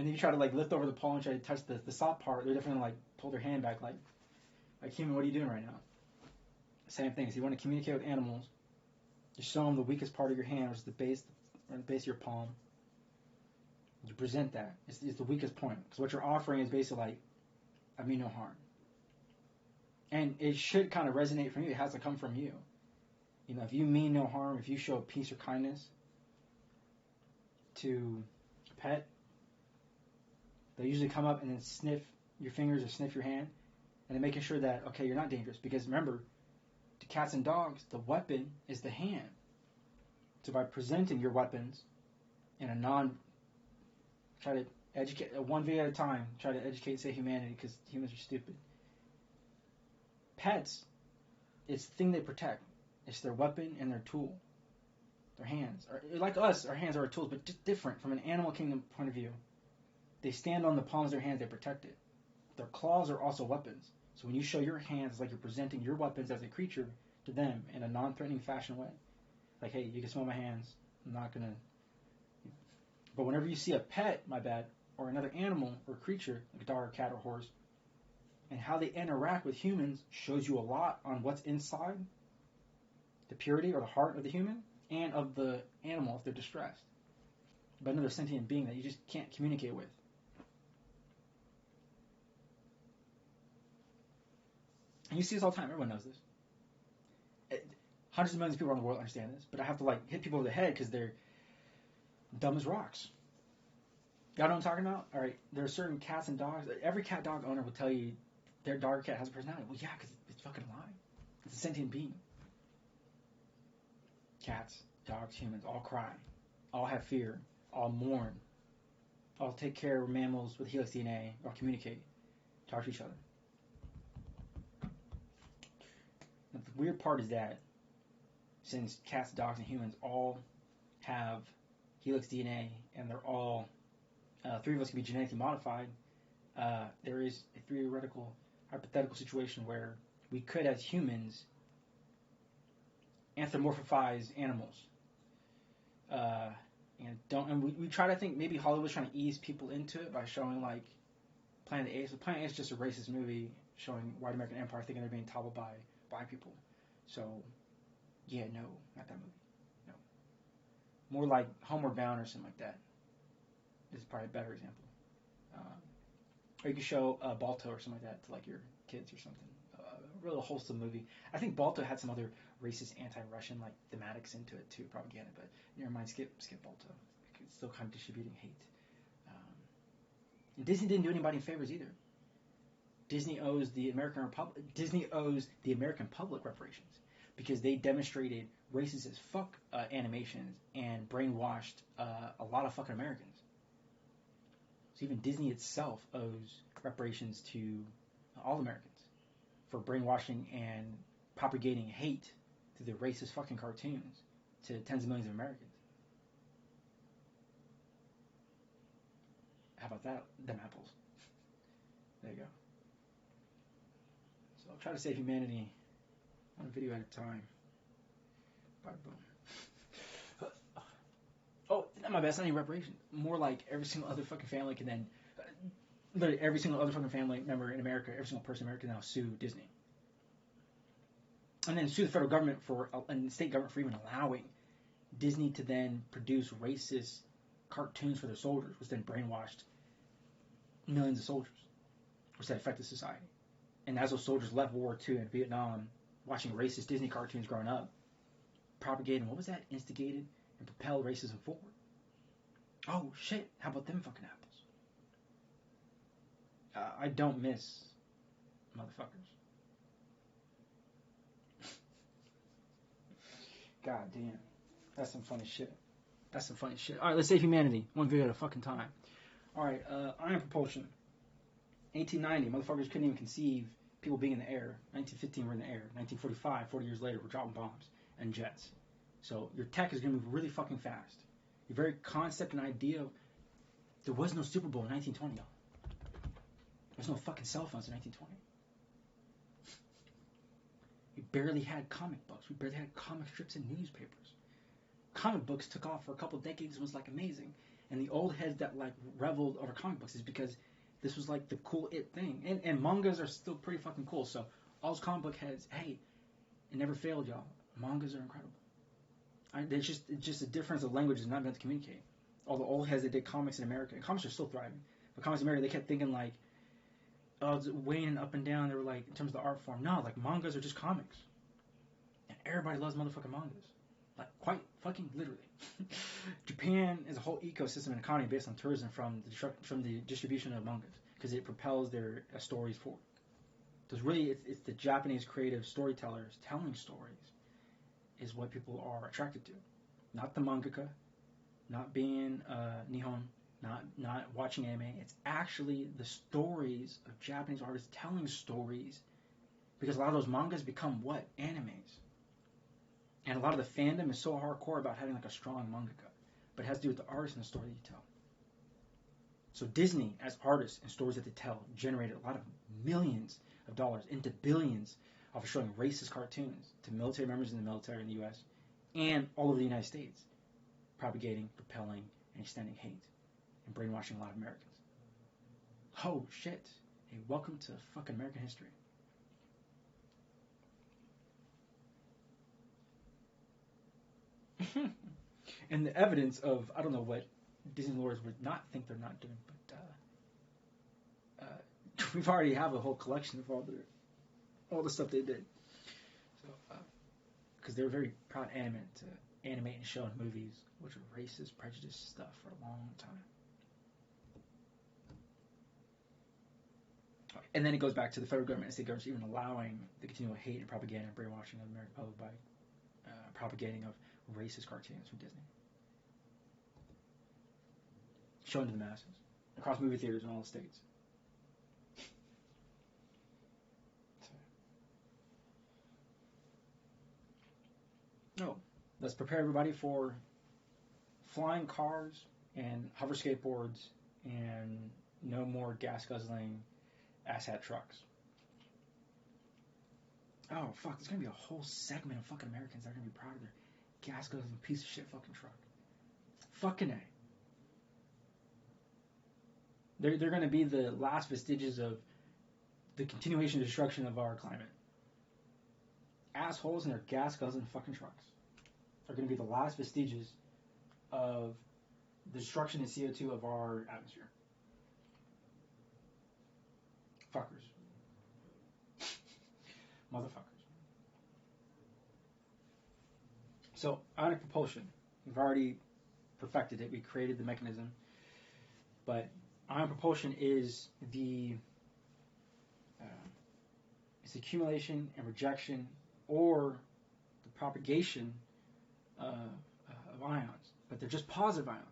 then you try to like lift over the paw and try to touch the soft part. They're definitely like pull their hand back, like human, what are you doing right now? Same thing. So you want to communicate with animals. Just show them the weakest part of your hand, which is the base of your palm. You present that. It's the weakest point. Because what you're offering is basically like, I mean no harm. And it should kind of resonate from you. It has to come from you. If you mean no harm, if you show peace or kindness to a pet, they'll usually come up and then sniff your fingers or sniff your hand. And then making sure that, okay, you're not dangerous. Because remember, to cats and dogs, the weapon is the hand. So by presenting your weapons in a try to educate, one video at a time, try to educate, say, humanity, because humans are stupid. Pets, it's the thing they protect. It's their weapon and their tool. Their hands. Like us, our hands are our tools, but just different from an animal kingdom point of view. They stand on the palms of their hands, they protect it. Their claws are also weapons. So when you show your hands, it's like you're presenting your weapons as a creature to them in a non-threatening fashion way. Like, hey, you can smell my hands. I'm not going to... But whenever you see a pet, or another animal or creature, like a dog or cat or horse, and how they interact with humans shows you a lot on what's inside the purity or the heart of the human and of the animal if they're distressed by another sentient being that you just can't communicate with. And you see this all the time. Everyone knows this. Hundreds of millions of people around the world understand this, but I have to hit people over the head because they're dumb as rocks. Y'all know what I'm talking about? All right, there are certain cats and dogs. Every cat dog owner will tell you their dog or cat has a personality. Well, yeah, because it's fucking alive. It's a sentient being. Cats, dogs, humans all cry, all have fear, all mourn, all take care of mammals with helix DNA, all communicate, talk to each other. But the weird part is that since cats, dogs, and humans all have helix DNA and they're all, 3 of us can be genetically modified, there is a theoretical, hypothetical situation where we could, as humans, anthropomorphize animals. And we try to think maybe Hollywood's trying to ease people into it by showing like Planet of the Apes. Planet of the Apes is just a racist movie showing white American empire thinking they're being toppled by black people. So, yeah, no, not that movie. No. More like Homeward Bound or something like that. This is probably a better example. Or you could show Balto or something like that to like your kids or something. A real wholesome movie. I think Balto had some other racist, anti-Russian like thematics into it too, propaganda. But never mind, skip Balto. It's still kind of distributing hate. And Disney didn't do anybody favors either. Disney owes the American public reparations because they demonstrated racist as fuck animations and brainwashed a lot of fucking Americans. So even Disney itself owes reparations to all Americans for brainwashing and propagating hate through their racist fucking cartoons to tens of millions of Americans. How about that? Them apples. There you go. So I'll try to save humanity one video at a time. Bada boom. Oh, not my best. Not even reparations. More like every single other fucking family can then, literally every single other fucking family member in America, every single person in America can now sue Disney. And then sue the federal government and the state government for even allowing Disney to then produce racist cartoons for their soldiers, which then brainwashed millions of soldiers, which then affected society. And as those soldiers left World War II in Vietnam, watching racist Disney cartoons growing up, propagating, what was that? Instigated and propelled racism forward. Oh shit, how about them fucking apples? I don't miss motherfuckers. God damn. That's some funny shit. Alright, let's save humanity. One video at a fucking time. Alright, ion propulsion. 1890, motherfuckers couldn't even conceive people being in the air. 1915, we're in the air. 1945, 40 years later, we're dropping bombs and jets. So your tech is going to move really fucking fast. Your very concept and idea of... There was no Super Bowl in 1920, y'all. There was no fucking cell phones in 1920. We barely had comic books. We barely had comic strips and newspapers. Comic books took off for a couple decades and was like amazing. And the old heads that like reveled over comic books is because this was like the cool it thing. And mangas are still pretty fucking cool. So all those comic book heads, hey, it never failed, y'all. Mangas are incredible. It's just a difference of languages not meant to communicate. All the old heads that did comics in America, and comics are still thriving. But comics in America, they kept thinking like, oh, it's waning up and down. They were like, in terms of the art form, no, like mangas are just comics. And everybody loves motherfucking mangas. Like, quite fucking literally. Japan is a whole ecosystem and economy based on tourism from the distribution of mangas because it propels their stories forward. So it's the Japanese creative storytellers telling stories is what people are attracted to. Not the mangaka, not being Nihon, not watching anime. It's actually the stories of Japanese artists telling stories because a lot of those mangas become what? Animes. And a lot of the fandom is so hardcore about having like a strong mangaka, but it has to do with the artist and the story you tell. So Disney, as artists and stories that they tell, generated a lot of millions of dollars into billions of showing racist cartoons to military members in the military in the U.S. and all over the United States, propagating, propelling, and extending hate and brainwashing a lot of Americans. Oh shit! Hey, welcome to fucking American history. And the evidence of, I don't know what Disney lords would not think they're not doing, but we've already have a whole collection of all the stuff they did. So, because they were very proud to animate and show in movies, which were racist, prejudiced stuff for a long time. And then it goes back to the federal government and state governments even allowing the continual hate and propaganda and brainwashing of the American public by propagating of racist cartoons from Disney. Shown to the masses across movie theaters in all the states. No, let's prepare everybody for flying cars and hover skateboards and no more gas guzzling asshat trucks. Oh fuck, there's gonna be a whole segment of fucking Americans that are gonna be proud of their gas guzzling piece of shit fucking truck. Fucking A. They're going to be the last vestiges of the continuation and destruction of our climate. Assholes in their gas-guzzling fucking trucks are going to be the last vestiges of the destruction of CO2 of our atmosphere. Fuckers. Motherfuckers. So, ionic propulsion. We've already perfected it. We created the mechanism. But ion propulsion is the accumulation and rejection or the propagation of ions. But they're just positive ions.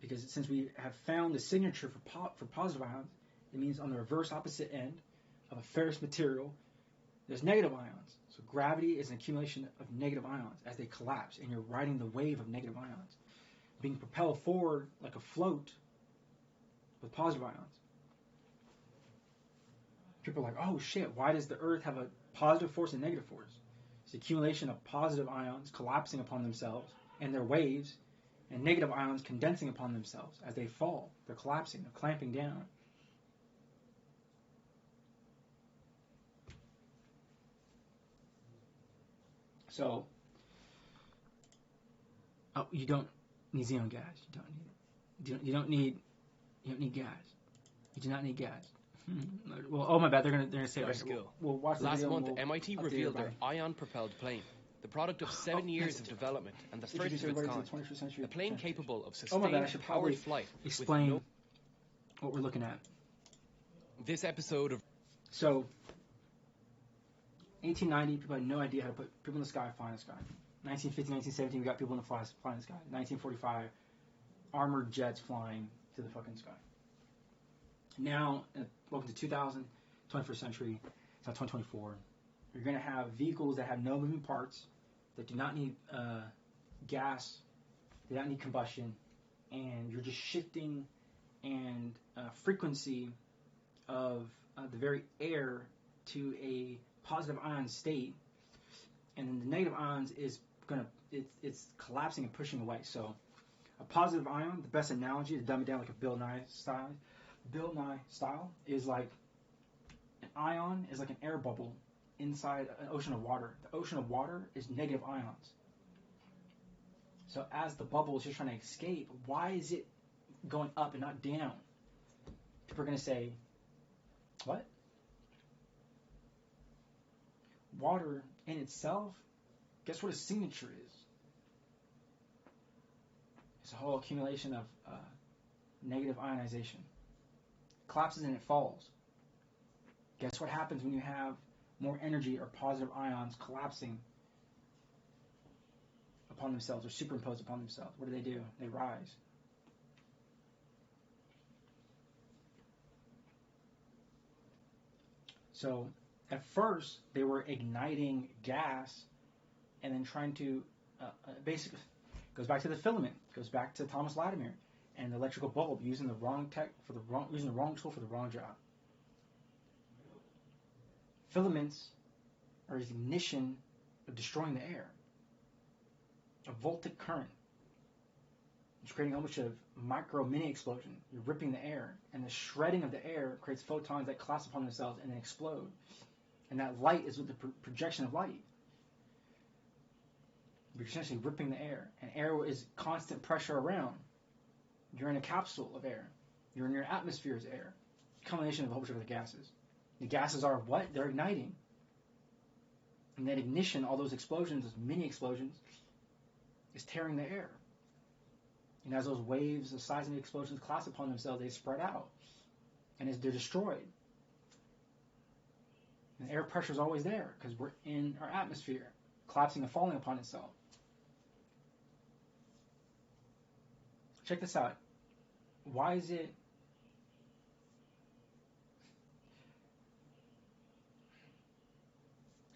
Because since we have found the signature for positive ions, it means on the reverse opposite end of a ferrous material, there's negative ions. So gravity is an accumulation of negative ions as they collapse, and you're riding the wave of negative ions, being propelled forward like a float with positive ions. People are like, oh shit, why does the Earth have a positive force and negative force? It's the accumulation of positive ions collapsing upon themselves and their waves, and negative ions condensing upon themselves as they fall. They're collapsing, they're clamping down. So, you don't need xenon gas. You don't need gas. You do not need gas. Well, oh my bad. They're gonna say. Nice skill. We'll watch the Last video month, and we'll MIT revealed their ion-propelled plane, the product of 7 years of development and the first of its kind. A plane capable of sustained powered flight. Explain what we're looking at. This episode of 1890, people had no idea how to put people in the sky, fly in the sky. 1950, 1917, we got people in the fly in the sky. 1945, armored jets flying to the fucking sky. Now, welcome to 2000, 21st century, it's now 2024. You're going to have vehicles that have no moving parts, that do not need gas, they don't need combustion, and you're just shifting and frequency of the very air to a positive ion state, and then the negative ions is it's collapsing and pushing away. So a positive ion, the best analogy to dumb it down like a Bill Nye style is like an ion is like an air bubble inside an ocean of water. The ocean of water is negative ions. So as the bubble is just trying to escape, why is it going up and not down? People are going to say, what? Water in itself, guess what a signature is? It's a whole accumulation of negative ionization. Collapses and it falls. Guess what happens when you have more energy or positive ions collapsing upon themselves or superimposed upon themselves? What do? They rise. So at first, they were igniting gas and then trying to basically goes back to the filament, goes back to Thomas Latimer and the electrical bulb, using the wrong tool for the wrong job. Filaments are the ignition of destroying the air. A voltaic current. It's creating a whole bunch of mini explosion. You're ripping the air, and the shredding of the air creates photons that collapse upon themselves and then explode. And that light is with the projection of light. You're essentially ripping the air, and air is constant pressure around. You're in a capsule of air. You're in your atmosphere's air. Combination of a whole bunch of other gases. The gases are what? They're igniting. And that ignition, all those explosions, those mini explosions, is tearing the air. And as those waves, the seismic explosions collapse upon themselves, they spread out. And as they're destroyed. And air pressure is always there because we're in our atmosphere, collapsing and falling upon itself. Check this out. Why is it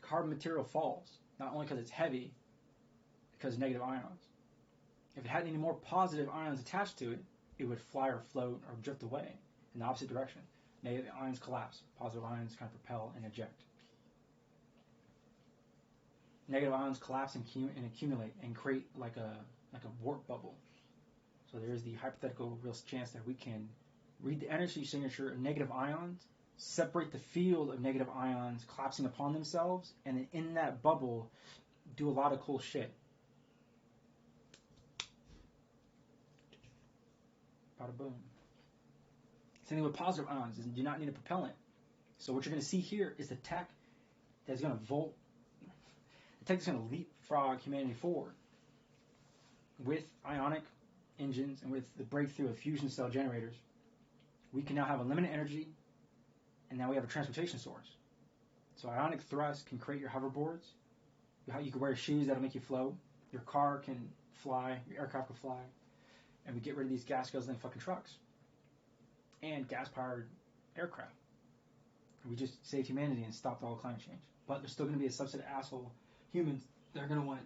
carbon material falls? Not only because it's heavy, because of negative ions. If it had any more positive ions attached to it, it would fly or float or drift away in the opposite direction. Negative ions collapse. Positive ions kind of propel and eject. Negative ions collapse and accumulate and create like a warp bubble. So there's the hypothetical real chance that we can read the energy signature of negative ions, separate the field of negative ions collapsing upon themselves, and then in that bubble do a lot of cool shit. Bada boom. Same thing with positive ions. You do not need a propellant. So what you're going to see here is the tech that's going to that's going to leapfrog humanity forward with ionic engines and with the breakthrough of fusion cell generators. We can now have unlimited energy, and now we have a transportation source. So ionic thrust can create your hoverboards. You can wear shoes that'll make you float. Your car can fly. Your aircraft can fly. And we get rid of these gas-guzzling fucking trucks and gas-powered aircraft. We just saved humanity and stopped all climate change. But there's still going to be a subset of asshole humans that are going to want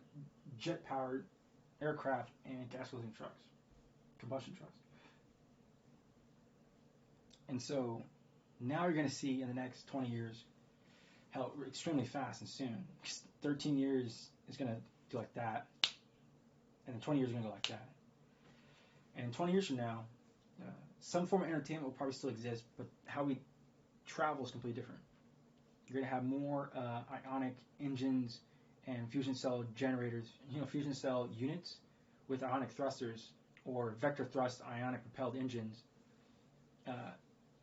jet-powered aircraft and gas-guzzling trucks, combustion trucks. And so now you're going to see in the next 20 years, hell, extremely fast and soon. 13 years is going to do like that, and then 20 years is going to go like that. And 20 years from now, some form of entertainment will probably still exist, but how we travel is completely different. You're going to have more ionic engines and fusion cell generators, fusion cell units with ionic thrusters or vector thrust ionic propelled engines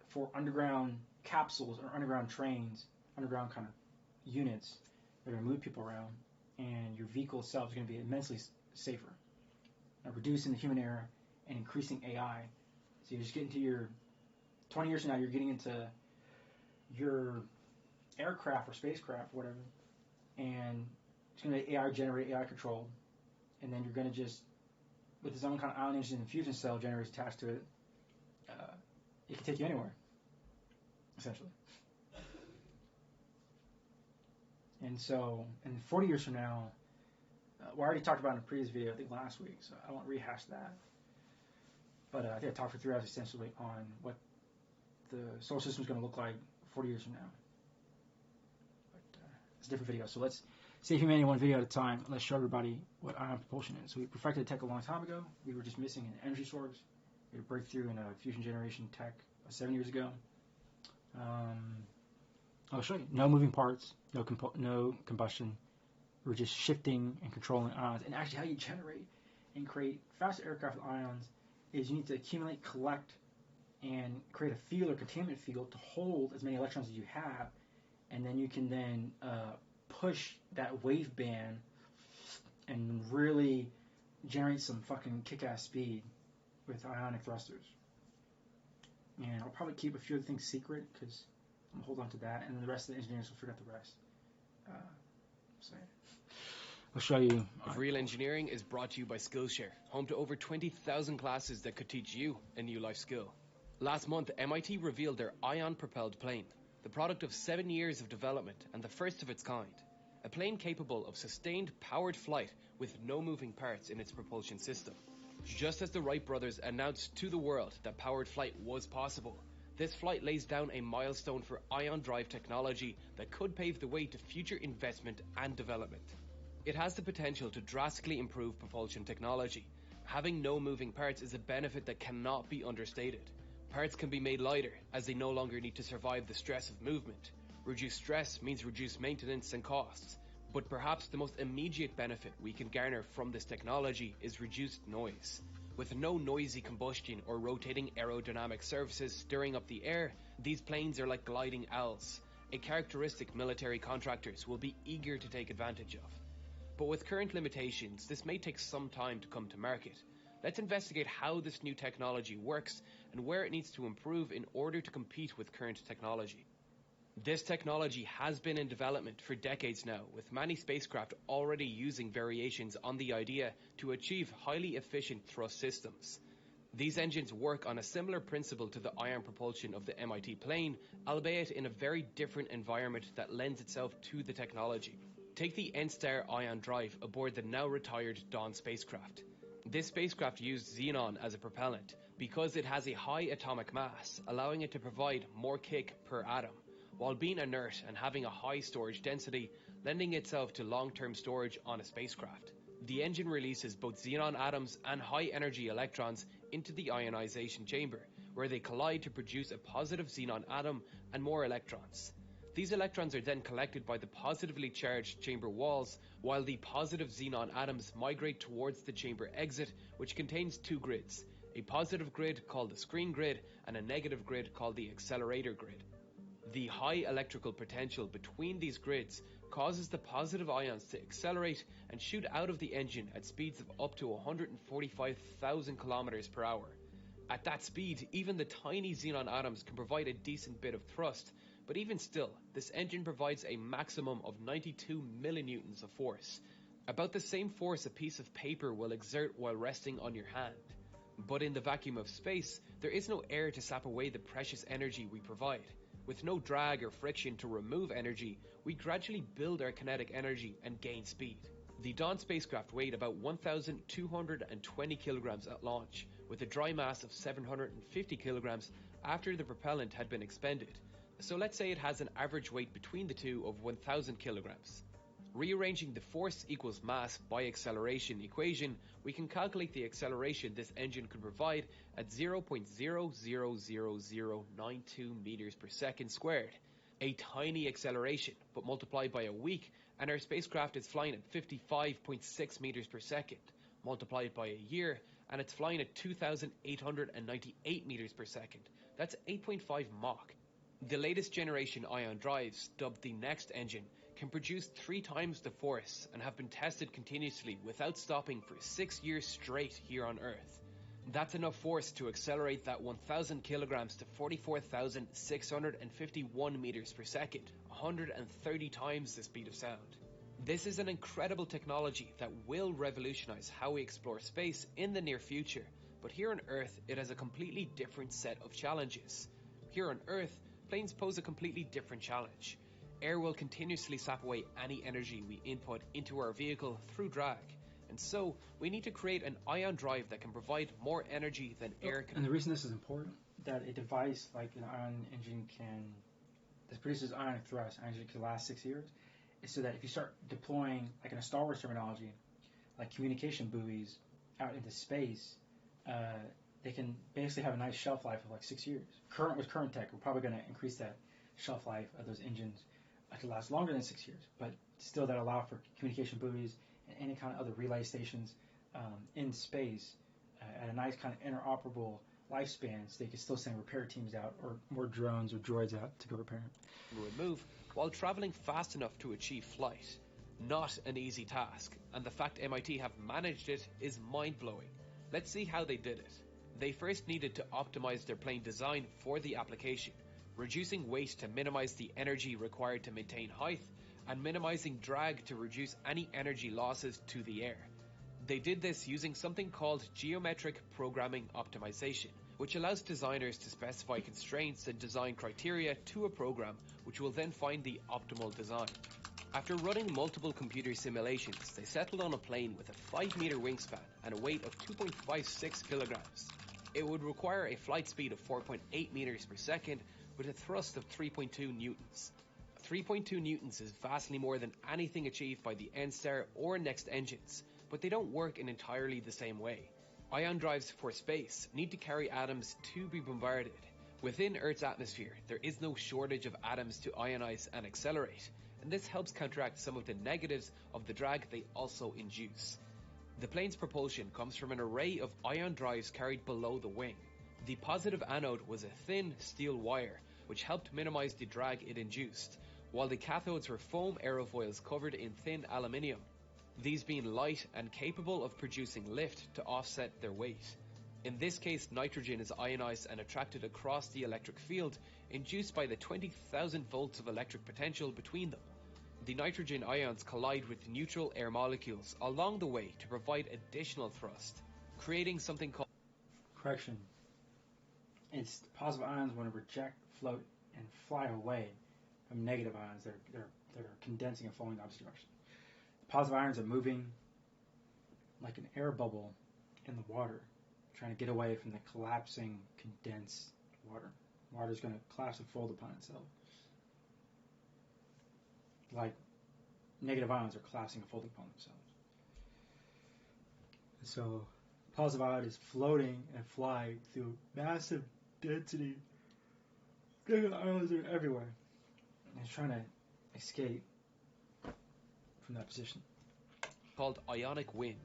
for underground capsules or underground trains, underground kind of units that are going to move people around, and your vehicle itself is going to be immensely safer, reducing the human error and increasing AI. So you just get into your 20 years from now, you're getting into your aircraft or spacecraft, or whatever, and it's going to be AI generated, AI controlled, and then you're going to just, with its own kind of ion engine and fusion cell generators attached to it, it can take you anywhere, essentially. And so, in 40 years from now, we already talked about in a previous video, I think last week, so I won't rehash that. But I think I talked for 3 hours essentially on what the solar system is going to look like 40 years from now. But it's a different video. So let's save humanity one video at a time. Let's show everybody what ion propulsion is. So we perfected the tech a long time ago. We were just missing an energy source. We had a breakthrough in fusion generation tech 7 years ago. I'll show you. No moving parts, no combustion. We're just shifting and controlling ions. And actually how you generate and create faster aircraft with ions is you need to accumulate, collect, and create a field or containment field to hold as many electrons as you have, and then you can then push that wave band and really generate some fucking kick-ass speed with ionic thrusters. And I'll probably keep a few of the things secret because I'm going to hold on to that, and then the rest of the engineers will figure out the rest. I'll show you. Real Engineering is brought to you by Skillshare, home to over 20,000 classes that could teach you a new life skill. Last month, MIT revealed their ion-propelled plane, the product of 7 years of development and the first of its kind. a plane capable of sustained powered flight with no moving parts in its propulsion system. Just as the Wright brothers announced to the world that powered flight was possible, this flight lays down a milestone for ion drive technology that could pave the way to future investment and development. It has the potential to drastically improve propulsion technology. Having no moving parts is a benefit that cannot be understated. Parts can be made lighter, as they no longer need to survive the stress of movement. Reduced stress means reduced maintenance and costs. But perhaps the most immediate benefit we can garner from this technology is reduced noise. With no noisy combustion or rotating aerodynamic surfaces stirring up the air, these planes are like gliding owls, a characteristic military contractors will be eager to take advantage of. But with current limitations, this may take some time to come to market. Let's investigate how this new technology works and where it needs to improve in order to compete with current technology. This technology has been in development for decades now, with many spacecraft already using variations on the idea to achieve highly efficient thrust systems. These engines work on a similar principle to the ion propulsion of the MIT plane, albeit in a very different environment that lends itself to the technology. Take the N-Star ion drive aboard the now retired Dawn spacecraft. This spacecraft used xenon as a propellant because it has a high atomic mass, allowing it to provide more kick per atom, while being inert and having a high storage density, lending itself to long-term storage on a spacecraft. The engine releases both xenon atoms and high-energy electrons into the ionization chamber, where they collide to produce a positive xenon atom and more electrons. These electrons are then collected by the positively charged chamber walls, while the positive xenon atoms migrate towards the chamber exit, which contains two grids, a positive grid called the screen grid and a negative grid called the accelerator grid. The high electrical potential between these grids causes the positive ions to accelerate and shoot out of the engine at speeds of up to 145,000 kilometers per hour. At that speed, even the tiny xenon atoms can provide a decent bit of thrust, but even still, this engine provides a maximum of 92 millinewtons of force, about the same force a piece of paper will exert while resting on your hand. But in the vacuum of space, there is no air to sap away the precious energy we provide. With no drag or friction to remove energy, we gradually build our kinetic energy and gain speed. The Dawn spacecraft weighed about 1,220 kilograms at launch, with a dry mass of 750 kilograms after the propellant had been expended. So let's say it has an average weight between the two of 1,000 kilograms. Rearranging the force equals mass by acceleration equation, we can calculate the acceleration this engine could provide at 0.000092 meters per second squared. A tiny acceleration, but multiplied by a week, and our spacecraft is flying at 55.6 meters per second. Multiplied by a year, and it's flying at 2,898 meters per second. That's 8.5 Mach. The latest generation ion drives, dubbed the Next engine, can produce 3 times the force and have been tested continuously without stopping for 6 years straight here on Earth. That's enough force to accelerate that 1,000 kilograms to 44,651 meters per second, 130 times the speed of sound. This is an incredible technology that will revolutionize how we explore space in the near future, but here on Earth it has a completely different set of challenges. Here on Earth, planes pose a completely different challenge. Air will continuously sap away any energy we input into our vehicle through drag, and so we need to create an ion drive that can provide more energy than air can. And the reason this is important, that a device like an ion engine that produces ionic thrust, ion engine can last 6 years, is so that if you start deploying, like in a Star Wars terminology, like communication buoys out into space, they can basically have a nice shelf life of like 6 years. With current tech, we're probably going to increase that shelf life of those engines to last longer than 6 years, but still that allow for communication buoys and any kind of other relay stations in space at a nice kind of interoperable lifespan, so they can still send repair teams out or more drones or droids out to go repair them. Remove while traveling fast enough to achieve flight. Not an easy task, and the fact MIT have managed it is mind-blowing. Let's see how they did it. They first needed to optimize their plane design for the application, reducing weight to minimize the energy required to maintain height, and minimizing drag to reduce any energy losses to the air. They did this using something called geometric programming optimization, which allows designers to specify constraints and design criteria to a program, which will then find the optimal design. After running multiple computer simulations, they settled on a plane with a 5-meter wingspan and a weight of 2.56 kilograms. It would require a flight speed of 4.8 meters per second with a thrust of 3.2 newtons. 3.2 newtons is vastly more than anything achieved by the N-Star or Next engines, but they don't work in entirely the same way. Ion drives for space need to carry atoms to be bombarded. Within Earth's atmosphere, there is no shortage of atoms to ionize and accelerate, and this helps counteract some of the negatives of the drag they also induce. The plane's propulsion comes from an array of ion drives carried below the wing. The positive anode was a thin steel wire, which helped minimize the drag it induced, while the cathodes were foam aerofoils covered in thin aluminium, these being light and capable of producing lift to offset their weight. In this case, nitrogen is ionized and attracted across the electric field, induced by the 20,000 volts of electric potential between them. The nitrogen ions collide with neutral air molecules along the way to provide additional thrust, creating something called... Correction. It's positive ions want to reject, float, and fly away from negative ions that are condensing and flowing in the opposite direction. The positive ions are moving like an air bubble in the water, trying to get away from the collapsing, condensed water. Water is going to collapse and fold upon itself. Like negative ions are collapsing and folding upon themselves. So, positive ion is floating and flying through massive density. Negative ions are everywhere. And it's trying to escape from that position. Called ionic wind.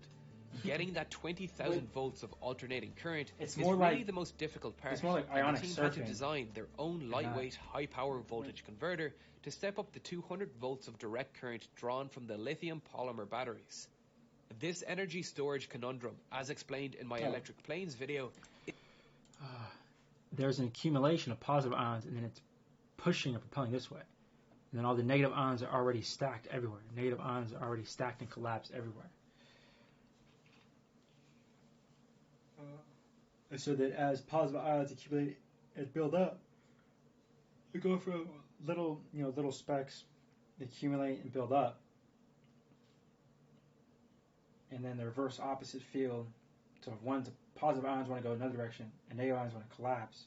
Getting that 20,000 volts of alternating current is more really like, the most difficult part. It's more like and ionic the team surfing. had to design their own lightweight, high-power voltage converter to step up the 200 volts of direct current drawn from the lithium polymer batteries. This energy storage conundrum, as explained in my electric planes video, there's an accumulation of positive ions, and then it's pushing or propelling this way. And then all the negative ions are already stacked everywhere. Negative ions are already stacked and collapsed everywhere. And so that as positive ions accumulate and build up, they go from little specks, they accumulate and build up, and then the reverse opposite field. So if one's positive ions want to go another direction, and negative ions want to collapse,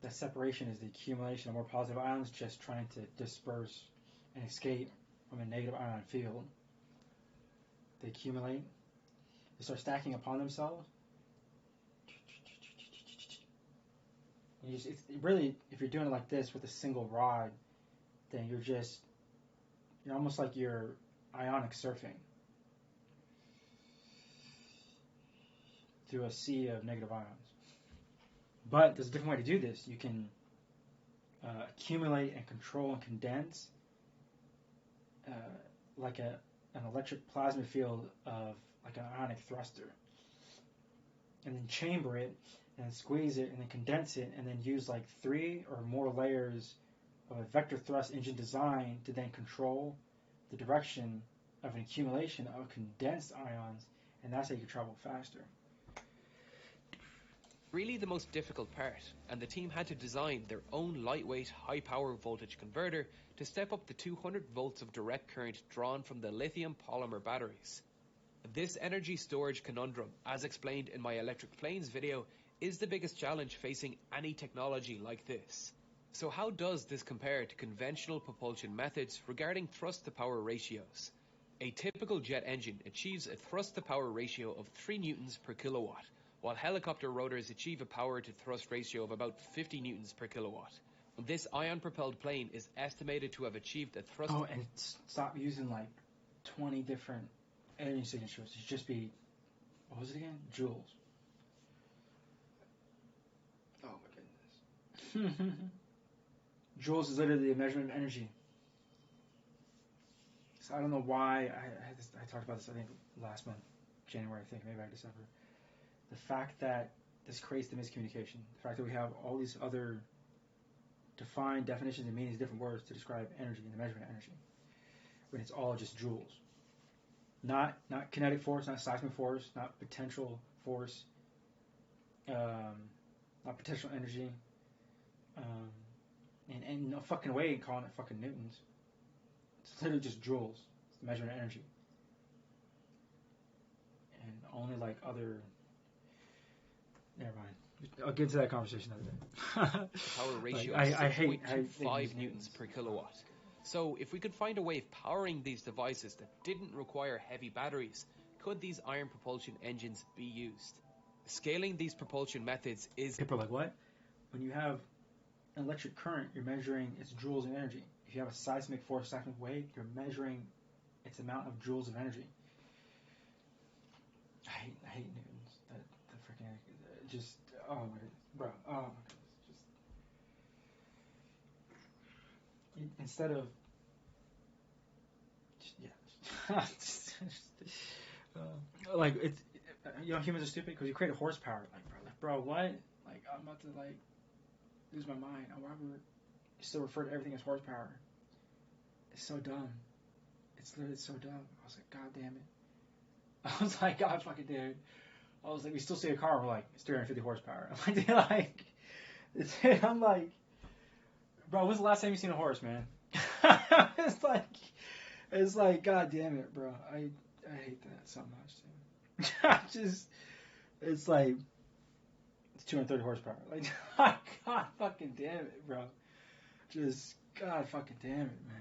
that separation is the accumulation of more positive ions just trying to disperse and escape from a negative ion field. They accumulate, they start stacking upon themselves. And it's really, if you're doing it like this with a single rod, then you're almost like you're ionic surfing through a sea of negative ions. But there's a different way to do this. You can accumulate and control and condense like an electric plasma field of like an ionic thruster, and then chamber it and squeeze it and then condense it and then use like 3 or more layers of a vector thrust engine design to then control the direction of an accumulation of condensed ions, and that's how you can travel faster. Really the most difficult part, and the team had to design their own lightweight, high-power voltage converter to step up the 200 volts of direct current drawn from the lithium polymer batteries. This energy storage conundrum, as explained in my electric planes video, is the biggest challenge facing any technology like this. So how does this compare to conventional propulsion methods regarding thrust-to-power ratios? A typical jet engine achieves a thrust-to-power ratio of 3 newtons per kilowatt, while helicopter rotors achieve a power-to-thrust ratio of about 50 newtons per kilowatt. This ion-propelled plane is estimated to have achieved a thrust... Oh, and stop using like 20 different energy signatures. It should just be, what was it again? Joules. Oh my goodness. Joules is literally a measurement of energy. So I don't know why, I talked about this I think last month, January I think, maybe back December. The fact that this creates the miscommunication, the fact that we have all these other defined definitions and meanings, different words to describe energy and the measurement of energy, when it's all just joules. Not kinetic force, not seismic force, not potential force, not potential energy, and no fucking way calling it fucking newtons. It's literally just joules. It's measuring energy. And only like other... Never mind. I'll get into that conversation another day. The power ratio like, is I hate 6.25 newtons per kilowatt. So if we could find a way of powering these devices that didn't require heavy batteries, could these iron propulsion engines be used? Scaling these propulsion methods is... People are like, what? When you have an electric current, you're measuring its joules of energy. If you have a seismic force, seismic wave, you're measuring its amount of joules of energy. I hate newtons. The freaking... Just... Oh my goodness. Bro. Oh my goodness. Just... Instead of... Yeah. Like, it's... You know, humans are stupid because you create a horsepower. Like, bro, what? Like, I'm about to, like, lose my mind. Why would you still refer to everything as horsepower? It's so dumb. It's literally so dumb. I was like, God damn it. I was like, God fucking damn it. I was like, we still see a car, we're like, it's 350 horsepower. I'm like, bro, when's the last time you seen a horse, man? It's like, God damn it, bro. I hate that so much, dude. It's like, it's 230 horsepower. Like, God fucking damn it, bro. Just, God fucking damn it, man.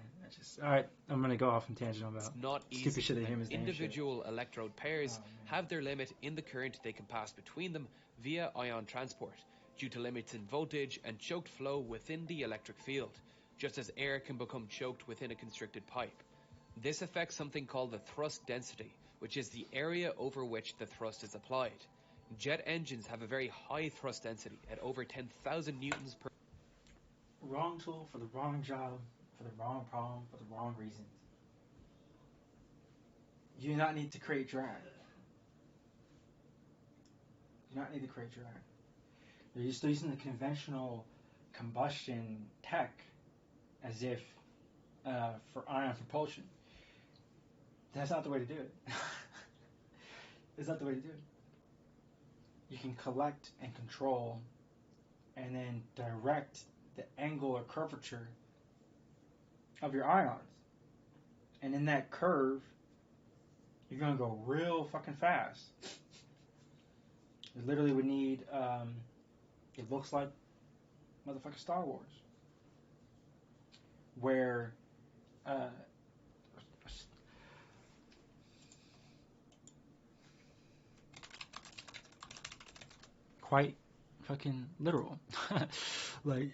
Alright, I'm going to go off on tangent about it's not stupid easy shit that humans individual electrode pairs have their limit in the current they can pass between them via ion transport, due to limits in voltage and choked flow within the electric field, just as air can become choked within a constricted pipe. This affects something called the thrust density, which is the area over which the thrust is applied. Jet engines have a very high thrust density at over 10,000 newtons per... Wrong tool for the wrong job, for the wrong problem, for the wrong reasons. You do not need to create drag. You do not need to create drag. You're still using the conventional combustion tech as if for ion propulsion. That's not the way to do it. It's not the way to do it. You can collect and control and then direct the angle or curvature of your ions. And in that curve, you're going to go real fucking fast. You literally would need, it looks like motherfucking Star Wars. Where, quite fucking literal. Like,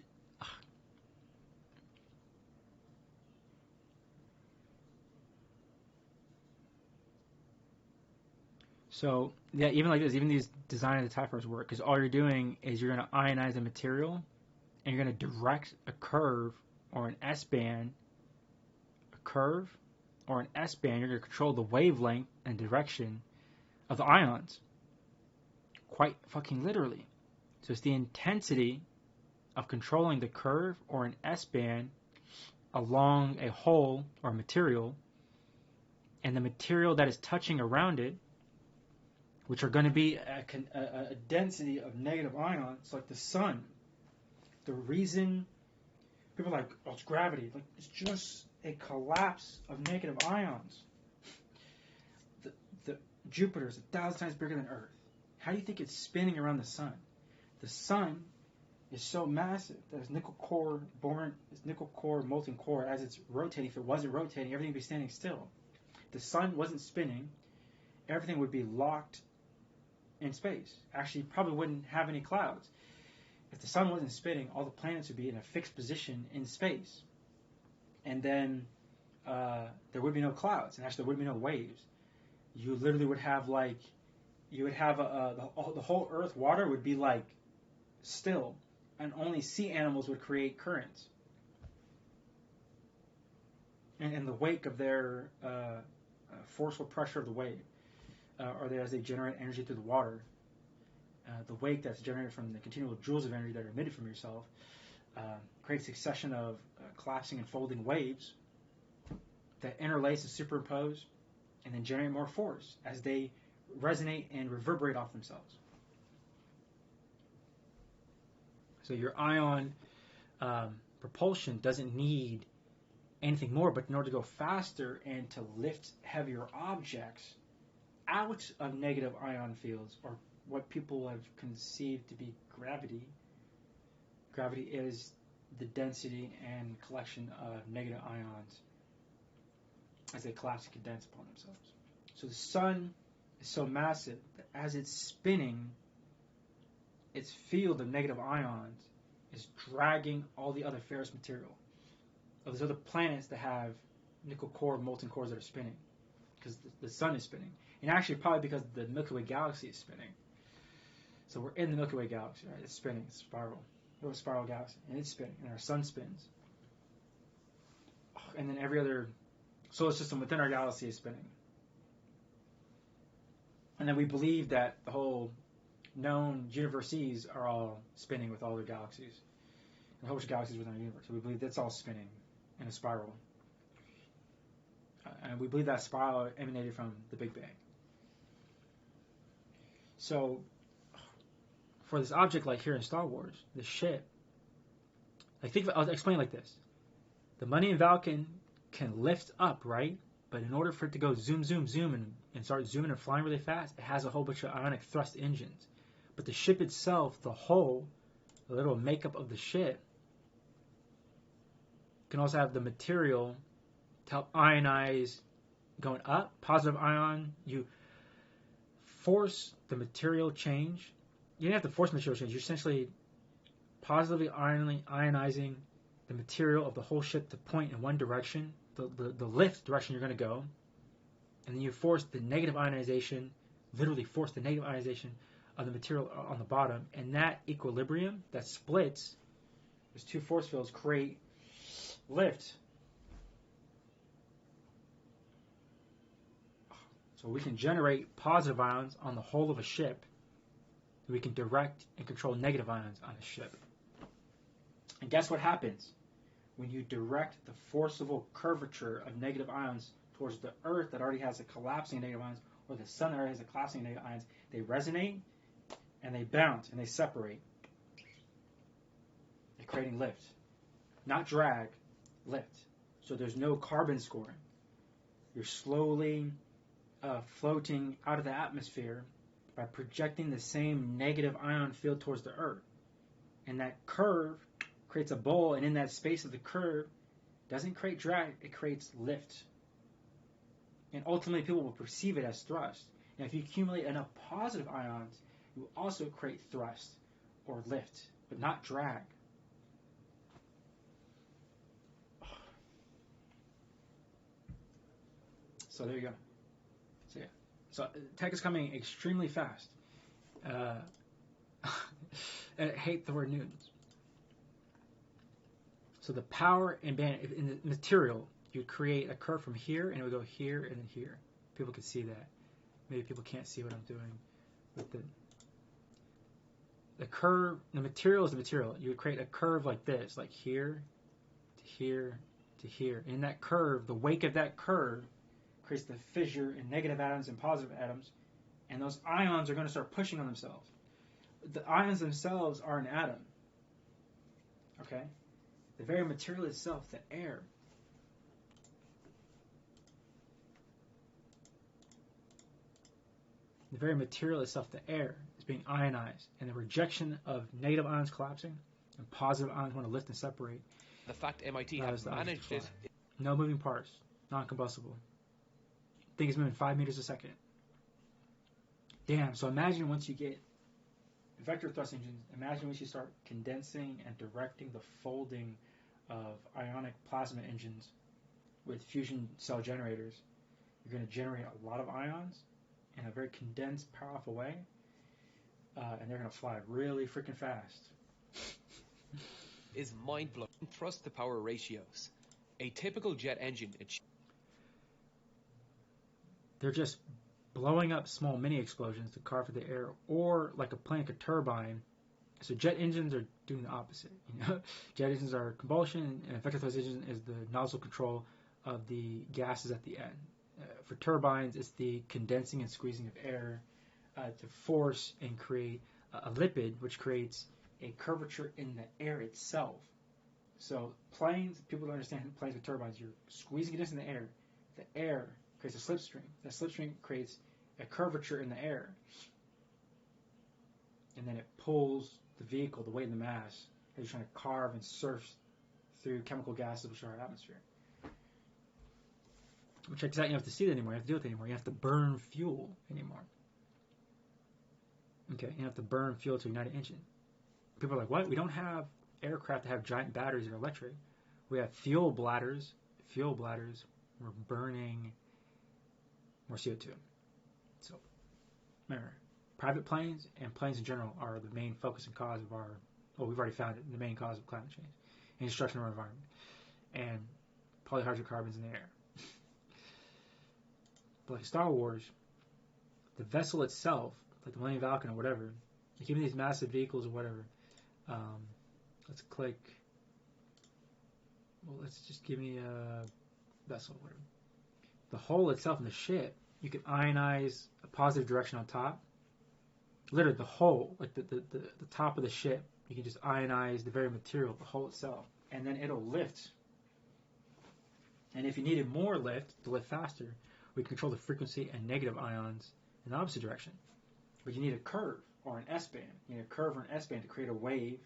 so yeah, even like this, even these design of the typewriters work because all you're doing is you're going to ionize a material and you're going to direct a curve or an S-band, you're going to control the wavelength and direction of the ions. Quite fucking literally. So it's the intensity of controlling the curve or an S-band along a hole or material, and the material that is touching around it, which are going to be a density of negative ions, like the sun. The reason people are like, oh, it's gravity. Like, it's just a collapse of negative ions. The Jupiter is 1,000 times bigger than Earth. How do you think it's spinning around the sun? The sun is so massive that its nickel core molten core, as it's rotating, if it wasn't rotating, everything would be standing still. If the sun wasn't spinning, everything would be locked in space. Actually, probably wouldn't have any clouds. If the sun wasn't spinning, all the planets would be in a fixed position in space. And then there would be no clouds, and actually there would be no waves. You literally would have like, the whole Earth water would be like still, and only sea animals would create currents. And in the wake of their forceful pressure of the wave, or as they generate energy through the water, the wake that's generated from the continual joules of energy that are emitted from yourself creates a succession of collapsing and folding waves that interlace and superimpose and then generate more force as they resonate and reverberate off themselves. So your ion propulsion doesn't need anything more, but in order to go faster and to lift heavier objects out of negative ion fields, or what people have conceived to be gravity. Gravity is the density and collection of negative ions as they collapse and condense upon themselves. So the sun is so massive that as it's spinning, its field of negative ions is dragging all the other ferrous material of those other planets that have nickel core, molten cores that are spinning, because the sun is spinning. And actually probably because the Milky Way galaxy is spinning. So we're in the Milky Way galaxy, right? It's spinning, it's spiral. We're a spiral galaxy, and it's spinning, and our sun spins. And then every other solar system within our galaxy is spinning. And then we believe that the whole known universes are all spinning with all their galaxies. And a whole bunch of galaxies within our universe. So we believe that's all spinning in a spiral. And we believe that spiral emanated from the Big Bang. So, for this object like here in Star Wars, the ship, I'll explain it like this. The Millennium Falcon can lift up, right? But in order for it to go zoom, zoom, zoom, and start zooming and flying really fast, it has a whole bunch of ionic thrust engines. But the ship itself, the hull, the little makeup of the ship, can also have the material to help ionize going up, positive ion. You force the material change. You don't have to force material change. You're essentially positively ionizing the material of the whole ship to point in one direction, the lift direction you're going to go. And then you force the negative ionization, literally force the negative ionization of the material on the bottom. And that equilibrium, that splits, those two force fields create lift. So we can generate positive ions on the whole of a ship. We can direct and control negative ions on a ship. And guess what happens when you direct the forcible curvature of negative ions towards the Earth that already has a collapsing negative ions, or the Sun that already has a collapsing negative ions? They resonate and they bounce and they separate. They're creating lift. Not drag, lift. So there's no carbon scoring. You're slowly floating out of the atmosphere by projecting the same negative ion field towards the Earth. And that curve creates a bowl, and in that space of the curve doesn't create drag, it creates lift. And ultimately people will perceive it as thrust. And if you accumulate enough positive ions, you will also create thrust or lift, but not drag. So there you go. So yeah. So tech is coming extremely fast. I hate the word newtons. So the power and band in the material, you would create a curve from here, and it would go here and then here. People could see that. Maybe people can't see what I'm doing with the curve. The material is the material. You would create a curve like this, like here to here to here. In that curve, the wake of that curve creates the fissure in negative atoms and positive atoms, and those ions are going to start pushing on themselves. The ions themselves are an atom. Okay? The very material itself, the air. The very material itself, the air, is being ionized, and the rejection of negative ions collapsing and positive ions want to lift and separate. The fact MIT has managed it. No moving parts, non-combustible. Thing is moving 5 meters a second. Damn, so imagine once you get vector thrust engines, imagine once you start condensing and directing the folding of ionic plasma engines with fusion cell generators. You're going to generate a lot of ions in a very condensed, powerful way, and they're going to fly really freaking fast. Is mind-blowing. Thrust to power ratios. A typical jet engine. They're just blowing up small mini explosions to carve through the air, or like a plane, like a turbine. So jet engines are doing the opposite. Jet engines are combustion, and vector thrust engine is the nozzle control of the gases at the end. For turbines, it's the condensing and squeezing of air to force and create a lipid, which creates a curvature in the air itself. So planes, people don't understand planes with turbines. You're squeezing it into the air. The air creates a slipstream. That slipstream creates a curvature in the air. And then it pulls the vehicle, the weight and the mass, as you're trying to carve and surf through chemical gases which are our atmosphere. Which checks out, you don't have to see it anymore. You have to deal with it anymore. You have to burn fuel anymore. Okay, you have to burn fuel to ignite an engine. People are like, what? We don't have aircraft that have giant batteries that are electric. We have fuel bladders. Fuel bladders. We're burning more CO2. So, remember, private planes and planes in general are the main focus and cause of our, well, we've already found it, the main cause of climate change and destruction of our environment. And polyhydrocarbons in the air. But like Star Wars, the vessel itself, like the Millennium Falcon or whatever, like even these massive vehicles or whatever, let's click, well, let's just give me a vessel, whatever. The hull itself in the ship, you can ionize a positive direction on top. Literally the hull, like the top of the ship, you can just ionize the very material, the hull itself, and then it'll lift. And if you needed more lift, to lift faster, we can control the frequency and negative ions in the opposite direction. But you need a curve or an S-band. You need a curve or an S-band to create a wave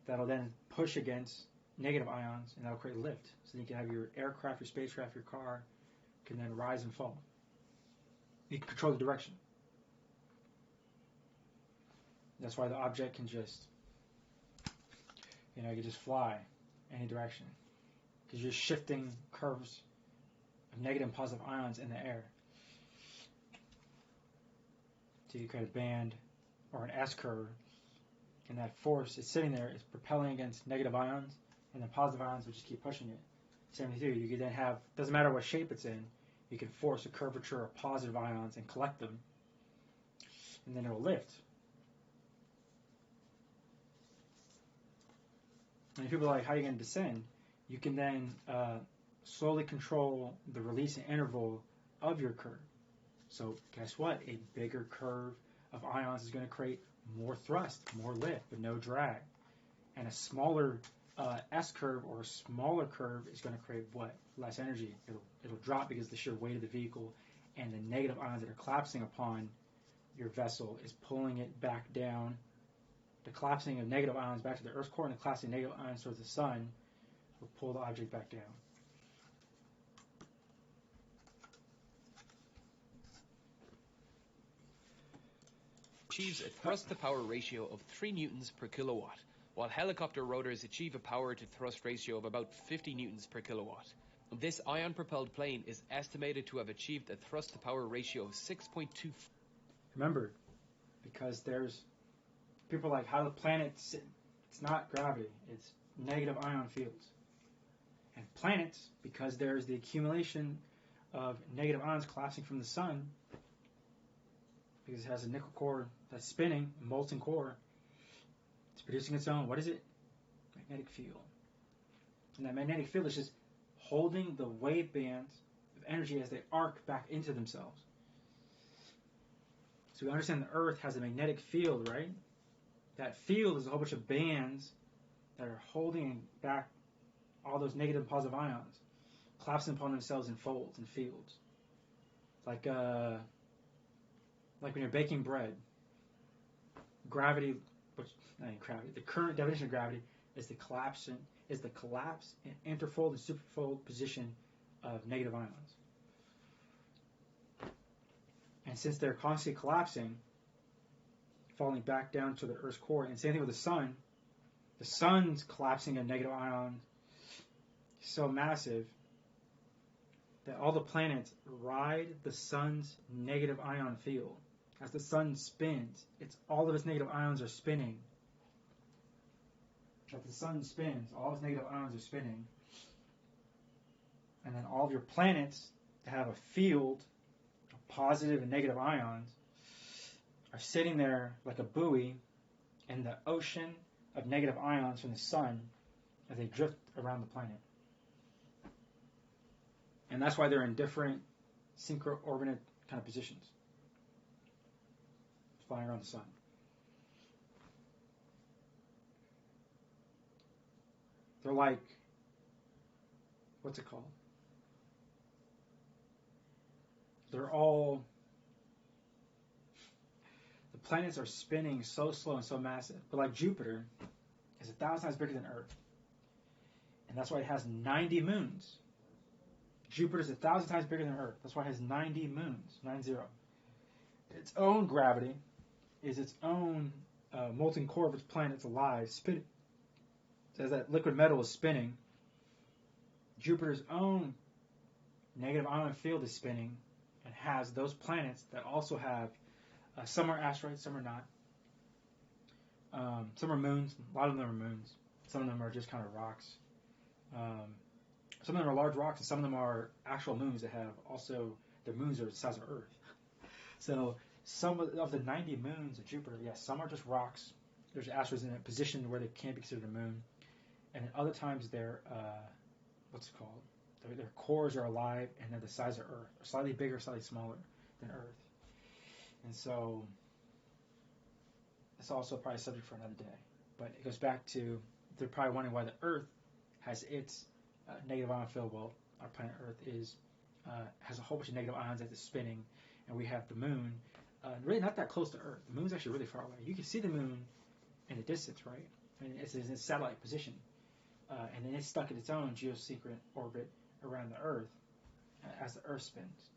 that'll then push against negative ions, and that'll create lift. So you can have your aircraft, your spacecraft, your car can then rise and fall. You can control the direction. That's why the object can just, you can just fly any direction. Because you're shifting curves of negative and positive ions in the air. So you create a band or an S-curve, and that force is sitting there, is propelling against negative ions, and then positive ions will just keep pushing it. Same with you. You can then have, doesn't matter what shape it's in, you can force a curvature of positive ions and collect them, and then it will lift. And if people are like, how are you going to descend? You can then slowly control the release and interval of your curve. So guess what? A bigger curve of ions is going to create more thrust, more lift, but no drag. And a smaller S-curve or a smaller curve is going to create what? Less energy. It'll drop because of the sheer weight of the vehicle and the negative ions that are collapsing upon your vessel is pulling it back down. The collapsing of negative ions back to the Earth's core and the collapsing negative ions towards the sun will pull the object back down. Achieves a thrust-to-power ratio of 3 newtons per kilowatt, while helicopter rotors achieve a power-to-thrust ratio of about 50 newtons per kilowatt. This ion-propelled plane is estimated to have achieved a thrust-to-power ratio of 6.2. Remember, because there's people like how the planets, it's not gravity, it's negative ion fields. And planets, because there's the accumulation of negative ions collapsing from the sun, because it has a nickel core that's spinning, a molten core, it's producing its own, what is it? Magnetic field. And that magnetic field is just holding the wave bands of energy as they arc back into themselves. So we understand the Earth has a magnetic field, right? That field is a whole bunch of bands that are holding back all those negative and positive ions, collapsing upon themselves in folds and fields. Like when you're baking bread, gravity, the current definition of gravity is the collapse in interfold and superfold position of negative ions. And since they're constantly collapsing, falling back down to the Earth's core, and same thing with the sun's collapsing of negative ions so massive that all the planets ride the sun's negative ion field. As the sun spins, all of its negative ions are spinning. As the sun spins, all its negative ions are spinning. And then all of your planets that have a field of positive and negative ions are sitting there like a buoy in the ocean of negative ions from the sun as they drift around the planet. And that's why they're in different synchro-orbited kind of positions, flying around the sun. They're like, what's it called? They're all, the planets are spinning so slow and so massive. But like Jupiter is 1,000 times bigger than Earth. And that's why it has 90 moons. Jupiter is 1,000 times bigger than Earth. That's why it has 90 moons, 90. Its own gravity is its own molten core of its planet. It's alive, spinning. As that liquid metal is spinning, Jupiter's own negative ion field is spinning and has those planets that also have, some are asteroids, some are not. Some are moons. A lot of them are moons. Some of them are just kind of rocks. Some of them are large rocks, and some of them are actual moons that have also, their moons are the size of Earth. So some of the 90 moons of Jupiter, yes, some are just rocks. There's asteroids in a position where they can't be considered a moon. And then other times they're, what's it called? Their cores are alive, and they're the size of Earth. Slightly bigger, slightly smaller than Earth. And so it's also probably a subject for another day. But it goes back to, they're probably wondering why the Earth has its negative ion field. Well, our planet Earth has a whole bunch of negative ions as it's spinning, and we have the moon really not that close to Earth. The moon's actually really far away. You can see the moon in the distance, right? I mean, it's in its satellite position, and then it's stuck in its own geosynchronous orbit around the Earth as the Earth spins.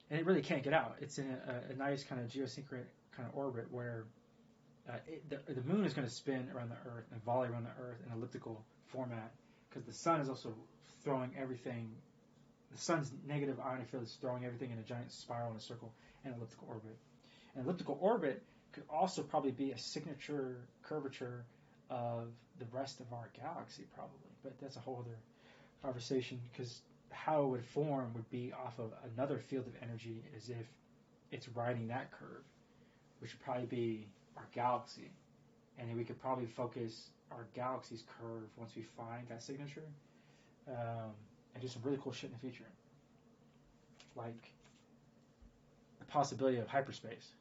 And it really can't get out. It's in a nice kind of geosynchronous kind of orbit where the moon is going to spin around the Earth and volley around the Earth in an elliptical format, because the sun is also throwing everything. The sun's negative ion field is throwing everything in a giant spiral in a circle in an elliptical orbit. An elliptical orbit could also probably be a signature curvature of the rest of our galaxy, probably. But that's a whole other conversation, because how it would form would be off of another field of energy, as if it's riding that curve, which would probably be our galaxy. And then we could probably focus our galaxy's curve once we find that signature, and do some really cool shit in the future. Like the possibility of hyperspace.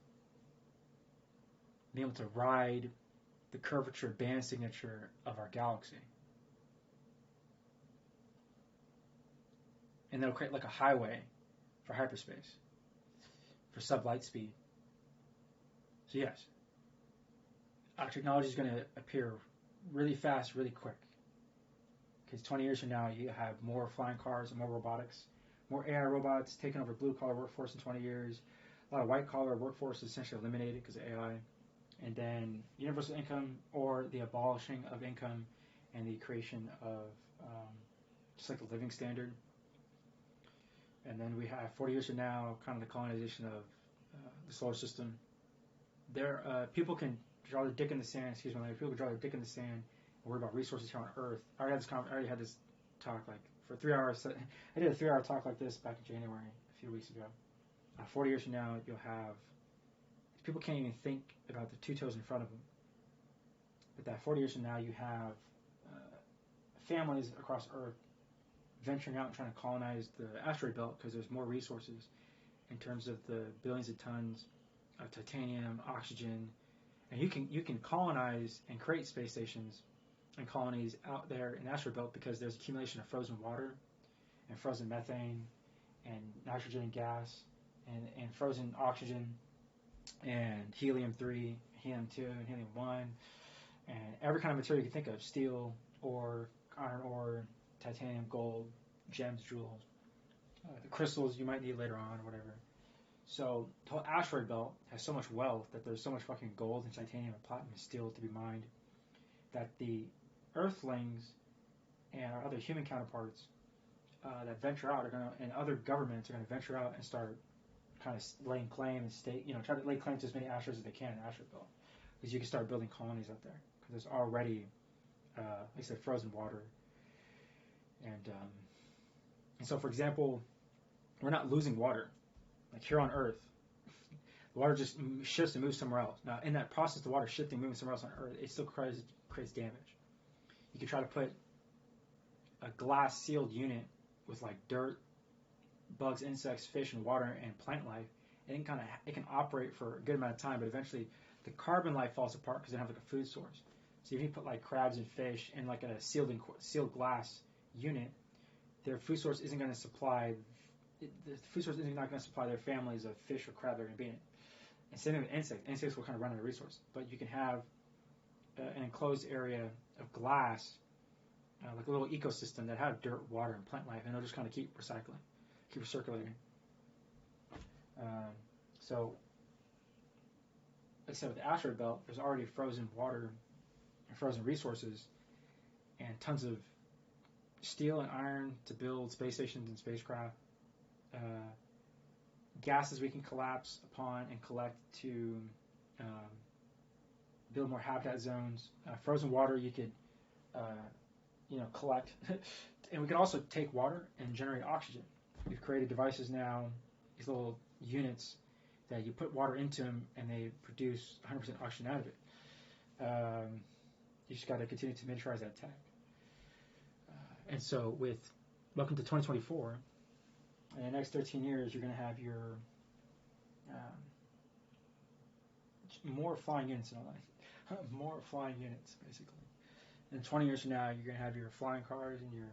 Being able to ride the curvature band signature of our galaxy. And that'll create like a highway for hyperspace, for sublight speed. So yes, our technology is going to appear really fast, really quick. Because 20 years from now, you have more flying cars and more robotics, more AI robots taking over blue-collar workforce in 20 years. A lot of white-collar workforce is essentially eliminated because of AI. And then universal income, or the abolishing of income and the creation of just like a living standard. And then we have 40 years from now, kind of the colonization of the solar system. People can draw their dick in the sand. People can draw their dick in the sand and worry about resources here on Earth. I already had this talk like for 3 hours. I did a 3-hour talk like this back in January, a few weeks ago. 40 years from now, you'll have people can't even think about the two toes in front of them. But that 40 years from now, you have families across Earth venturing out and trying to colonize the asteroid belt, because there's more resources in terms of the billions of tons of titanium, oxygen, and you can colonize and create space stations and colonies out there in the asteroid belt, because there's accumulation of frozen water and frozen methane and nitrogen gas and frozen oxygen and helium-3, helium-2, and helium-1, and every kind of material you can think of: steel, ore, iron ore, titanium, gold, gems, jewels, the crystals you might need later on or whatever. So the whole asteroid belt has so much wealth that there's so much fucking gold and titanium and platinum and steel to be mined, that the Earthlings and our other human counterparts that venture out and other governments are going to venture out and start kind of laying claim and try to lay claim to as many asteroids as they can in the asteroid belt, because you can start building colonies out there, because there's already, like I said, frozen water. And so, for example, we're not losing water. Like here on Earth, the water just shifts and moves somewhere else. Now, in that process, the water shifting, moving somewhere else on Earth, it still creates damage. You could try to put a glass sealed unit with like dirt, bugs, insects, fish, and water and plant life. It can operate for a good amount of time, but eventually the carbon life falls apart because they don't have like a food source. So if you put like crabs and fish in like a sealed glass unit, their food source isn't going to supply. The food source isn't not going to supply their families of fish or crab that are going to be in it. And same with insects. Insects will kind of run out of resource. But you can have an enclosed area of glass, like a little ecosystem that have dirt, water, and plant life, and it'll just kind of keep recycling, keep recirculating. So, like I said, with the asteroid belt, there's already frozen water and frozen resources and tons of steel and iron to build space stations and spacecraft. Gases we can collapse upon and collect to build more habitat zones. Frozen water you could, collect. And we can also take water and generate oxygen. We've created devices now, these little units that you put water into them and they produce 100% oxygen out of it. You just got to continue to miniaturize that tech. And so welcome to 2024, in the next 13 years, you're going to have your more flying units in LA. More flying units, basically. And 20 years from now, you're going to have your flying cars and your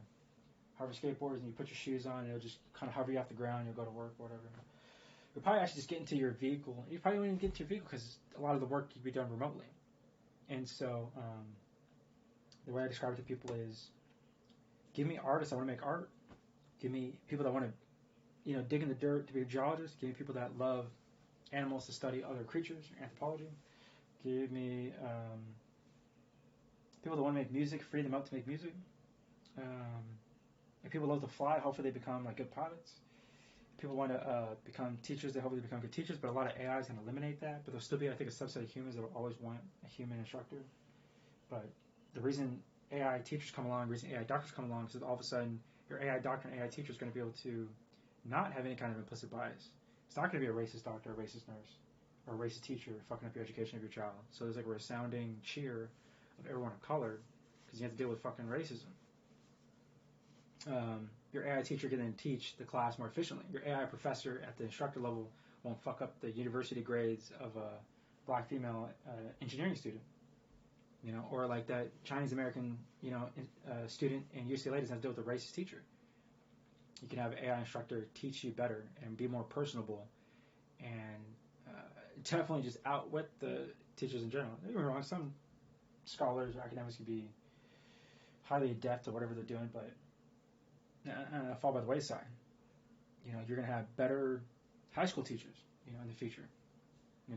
hover skateboards, and you put your shoes on, and it'll just kind of hover you off the ground, you'll go to work, whatever. You'll probably actually just get into your vehicle. You probably won't even get into your vehicle because a lot of the work can be done remotely. And so the way I describe it to people is, give me artists that want to make art. Give me people that want to, dig in the dirt to be a geologist. Give me people that love animals to study other creatures, anthropology. Give me people that want to make music, free them up to make music. If people love to fly, hopefully they become like good pilots. People want to become teachers, they hopefully become good teachers, but a lot of AI is going to eliminate that. But there'll still be, I think, a subset of humans that will always want a human instructor. But the reason AI teachers come along, the reason AI doctors come along, is that all of a sudden your AI doctor and AI teacher is going to be able to not have any kind of implicit bias. It's not going to be a racist doctor, a racist nurse, or a racist teacher fucking up your education of your child. So there's like a resounding cheer of everyone of color because you have to deal with fucking racism. Your AI teacher can then teach the class more efficiently. Your AI professor at the instructor level won't fuck up the university grades of a black female engineering student. Or like that Chinese American, student in UCLA doesn't have to deal with a racist teacher. You can have an AI instructor teach you better and be more personable, and definitely just outwit the teachers in general. Don't get me wrong, some scholars or academics can be highly adept at whatever they're doing, but fall by the wayside. You're going to have better high school teachers, in the future.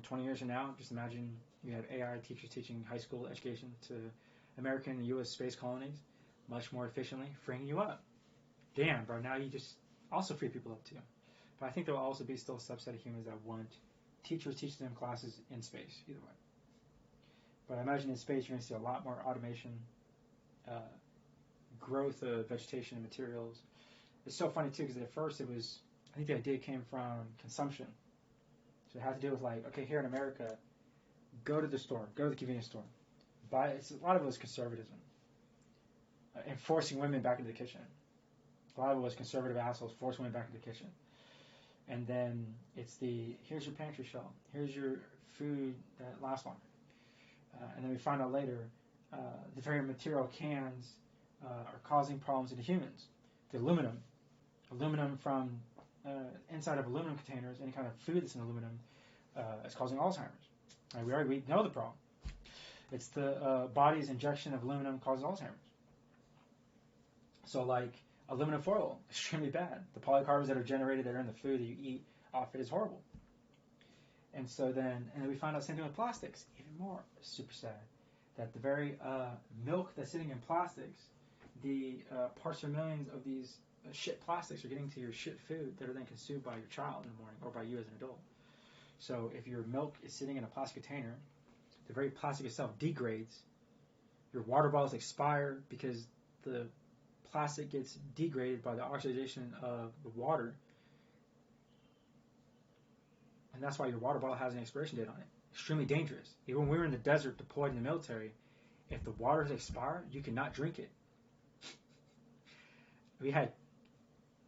20 years from now, just imagine you have AI teachers teaching high school education to American and U.S. space colonies much more efficiently, freeing you up. Damn, bro, now you just also free people up too. But I think there will also be still a subset of humans that want teachers teaching them classes in space, either way. But I imagine in space you're going to see a lot more automation, growth of vegetation and materials. It's so funny too because at first I think the idea came from consumption. So it had to do with like, okay, here in America, go to the store, go to the convenience store, buy. A lot of it was conservatism, enforcing women back into the kitchen. A lot of it was conservative assholes forcing women back into the kitchen. And then it's here's your pantry shelf, here's your food that lasts longer. And then we find out later, the very material cans are causing problems to the humans. The aluminum from inside of aluminum containers, any kind of food that's in aluminum, is causing Alzheimer's. Right, we know the problem. It's the body's injection of aluminum causes Alzheimer's. So like aluminum foil, extremely bad. The polycarbons that are generated that are in the food that you eat off it is horrible. And then we find out the same thing with plastics. Even more super sad. That the very milk that's sitting in plastics, the parts per millions of these shit plastics are getting to your shit food that are then consumed by your child in the morning or by you as an adult. So if your milk is sitting in a plastic container, the very plastic itself degrades. Your water bottles expire because the plastic gets degraded by the oxidation of the water. And that's why your water bottle has an expiration date on it. Extremely dangerous. Even when we were in the desert deployed in the military, if the water is expired, you cannot drink it. We had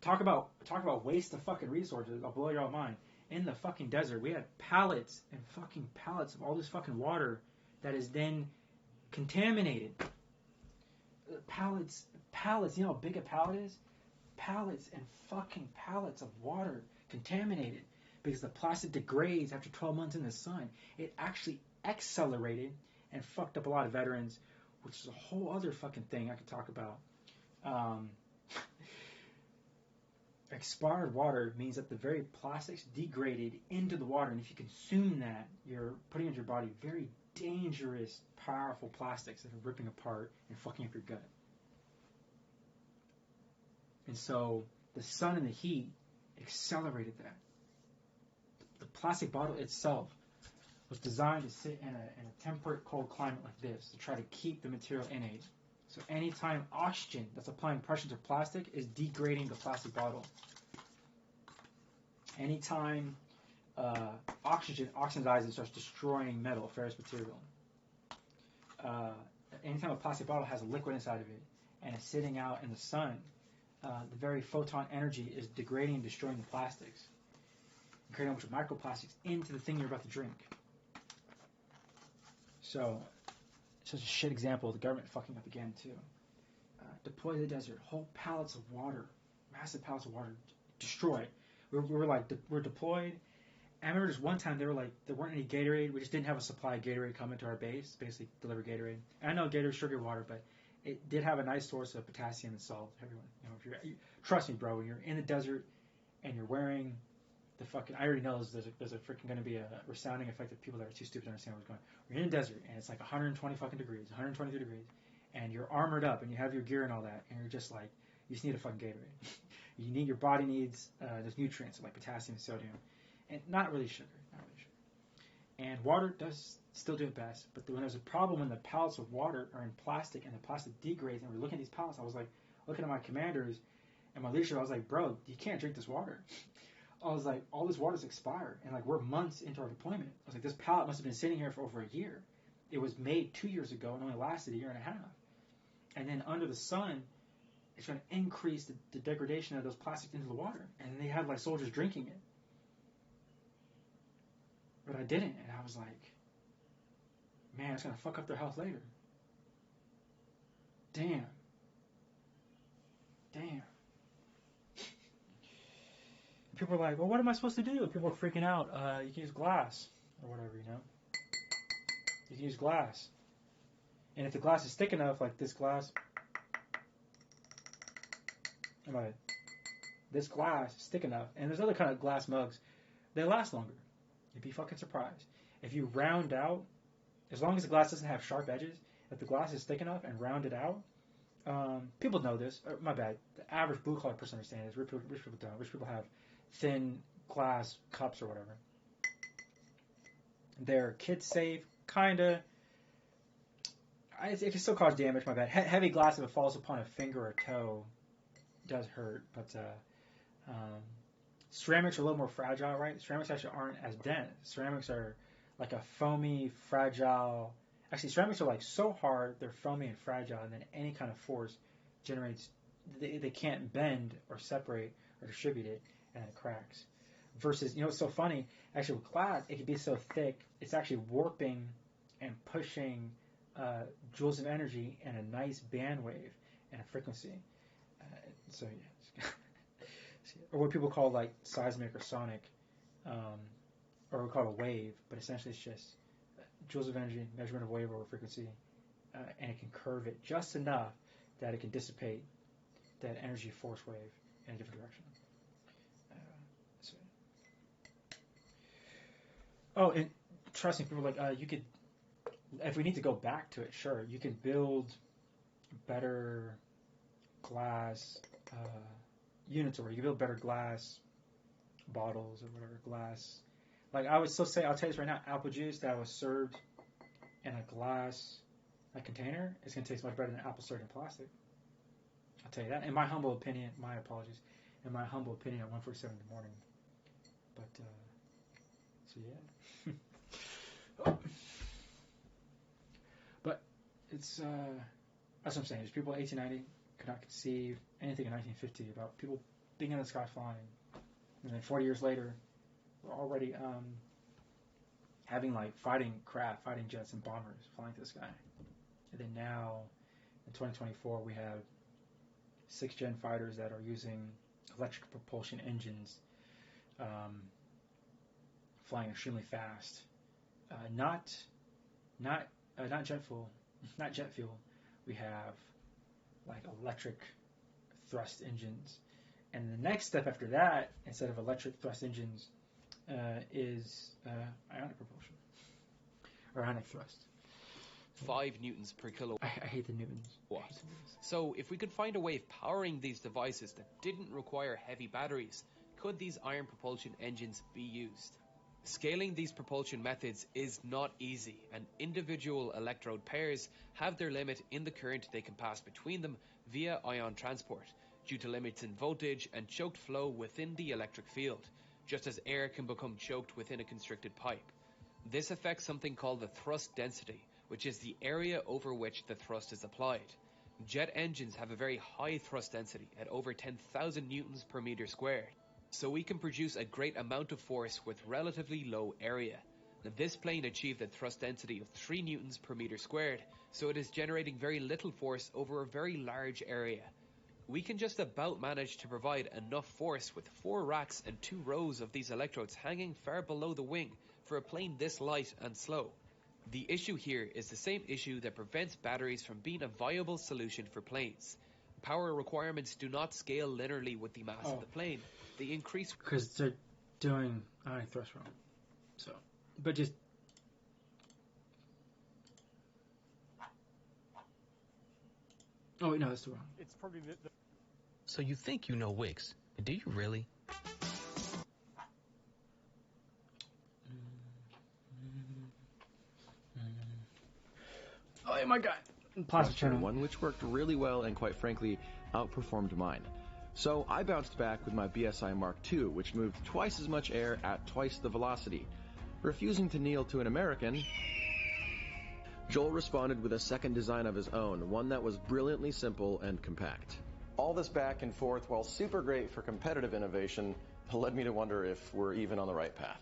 talk about waste of fucking resources. I'll blow your mind. in the fucking desert. We had pallets and fucking pallets of all this fucking water that is then contaminated. Pallets. You know how big a pallet is? Pallets and fucking pallets of water contaminated because the plastic degrades after 12 months in the sun. It actually accelerated and fucked up a lot of veterans, which is a whole other fucking thing I could talk about. Expired water means that the very plastics degraded into the water, and if you consume that, you're putting into your body very dangerous, powerful plastics that are ripping apart and fucking up your gut. And so the sun and the heat accelerated that. The plastic bottle itself was designed to sit in a temperate, cold climate like this to try to keep the material innate. So anytime oxygen that's applying pressure to plastic is degrading the plastic bottle. Anytime oxygen oxidizes, starts destroying metal, ferrous material. Anytime a plastic bottle has a liquid inside of it and it's sitting out in the sun, the very photon energy is degrading and destroying the plastics, and creating a bunch of microplastics into the thing you're about to drink. So, such a shit example of the government fucking up again too. Deploy to the desert, whole pallets of water, massive pallets of water, destroy. We're deployed. I remember just one time they were like, there weren't any Gatorade. We just didn't have a supply of Gatorade coming to our base, basically deliver Gatorade. And I know Gatorade's sugar water, but it did have a nice source of potassium and salt. Everyone, trust me, bro. When you're in the desert and you're wearing the fucking, I already know there's a freaking going to be a resounding effect of people that are too stupid to understand what's going on. We're in the desert and it's like 120 fucking degrees, 123 degrees, and you're armored up and you have your gear and all that, and you're just like, you just need a fucking Gatorade. Your body needs those nutrients like potassium and sodium, and not really sugar. And water does still do it best, but when there's a problem when the pallets of water are in plastic and the plastic degrades, and we're looking at these pallets, I was like, looking at my commanders and my leadership, I was like, bro, you can't drink this water. I was like, all this water's expired, and like we're months into our deployment. I was like, this pallet must have been sitting here for over a year. It was made 2 years ago and only lasted a year and a half. And then under the sun, it's going to increase the degradation of those plastics into the water. And they had like soldiers drinking it. But I didn't, and I was like, man, it's going to fuck up their health later. Damn. People are like, well, what am I supposed to do? People are freaking out. You can use glass or whatever, You can use glass. And if the glass is thick enough, like this glass, this glass is thick enough, and there's other kind of glass mugs, they last longer. You'd be fucking surprised. If you round out, as long as the glass doesn't have sharp edges, if the glass is thick enough and rounded out, people know this. My bad. The average blue-collar person understands this. Rich people don't. Rich people have thin glass cups or whatever. They're kid-safe, kind of. It can still cause damage, my bad. Heavy glass, if it falls upon a finger or toe, does hurt. But ceramics are a little more fragile, right? Ceramics actually aren't as dense. Ceramics are like a foamy, fragile... Actually, ceramics are like so hard, they're foamy and fragile, and then any kind of force generates... They can't bend or separate or distribute it, and it cracks. Versus, it's so funny, actually with glass, it can be so thick, it's actually warping and pushing joules of energy in a nice band wave and a frequency. So, yeah. Or what people call like seismic or sonic, or we call it a wave, but essentially it's just joules of energy, measurement of wave over frequency, and it can curve it just enough that it can dissipate that energy force wave in a different direction. Oh, and trust me, people are like, you could, if we need to go back to it, sure, you can build better glass units, or you can build better glass bottles or whatever, glass. Like I would still say, I'll tell you this right now, apple juice that was served in a glass container is going to taste much better than apple served in plastic. I'll tell you that. In my humble opinion, my apologies, in my humble opinion at 1:47 in the morning. But, so yeah. But it's, that's what I'm saying. There's people in 1890 could not conceive anything in 1950 about people being in the sky flying. And then 40 years later, were already having like fighting jets and bombers flying through the sky. And then now, in 2024, we have 6th-gen fighters that are using electric propulsion engines, flying extremely fast. Not jet fuel. We have like electric thrust engines. And the next step after that, instead of electric thrust engines, is ionic propulsion or ionic thrust. 5 newtons per kilowatt. I hate the newtons. So if we could find a way of powering these devices that didn't require heavy batteries, could these iron propulsion engines be used? Scaling these propulsion methods is not easy, and individual electrode pairs have their limit in the current they can pass between them via ion transport, due to limits in voltage and choked flow within the electric field, just as air can become choked within a constricted pipe. This affects something called the thrust density, which is the area over which the thrust is applied. Jet engines have a very high thrust density at over 10,000 newtons per meter squared, so we can produce a great amount of force with relatively low area. Now, this plane achieved a thrust density of 3 newtons per meter squared, so it is generating very little force over a very large area. We can just about manage to provide enough force with 4 racks and 2 rows of these electrodes hanging far below the wing for a plane this light and slow. The issue here is the same issue that prevents batteries from being a viable solution for planes. Power requirements do not scale linearly with the mass of the plane. They increase because they're doing ionic thrust wrong. So, but just wait, no, that's wrong. It's probably the So you think you know Wix? Do you really? Oh my God! Plastic channel. One which worked really well and quite frankly outperformed mine. So I bounced back with my BSI Mark II, which moved twice as much air at twice the velocity. Refusing to kneel to an American, Joel responded with a second design of his own, one that was brilliantly simple and compact. All this back and forth, while super great for competitive innovation, led me to wonder if we're even on the right path.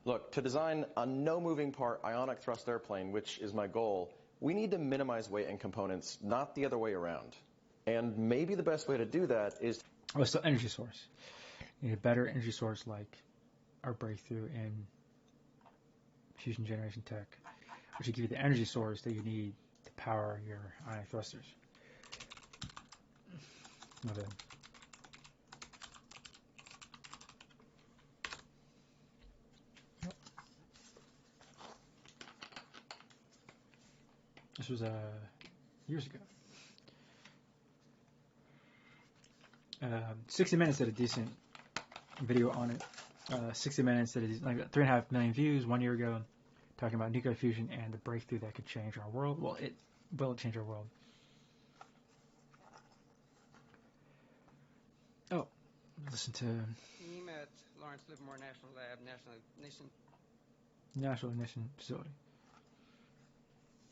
Look, to design a no-moving part ionic thrust airplane, which is my goal, we need to minimize weight and components, not the other way around. And maybe the best way to do that is... Oh, it's the energy source. You need a better energy source like our breakthrough in fusion generation tech, which will give you the energy source that you need to power your ionic thrusters. My bad. Yep. This was years ago. 60 Minutes did a decent video on it. 60 Minutes did like 3.5 million views 1 year ago, talking about nuclear fusion and the breakthrough that could change our world. Well, it will change our world. Oh, listen to Team at Lawrence Livermore National Lab, National Ignition Facility.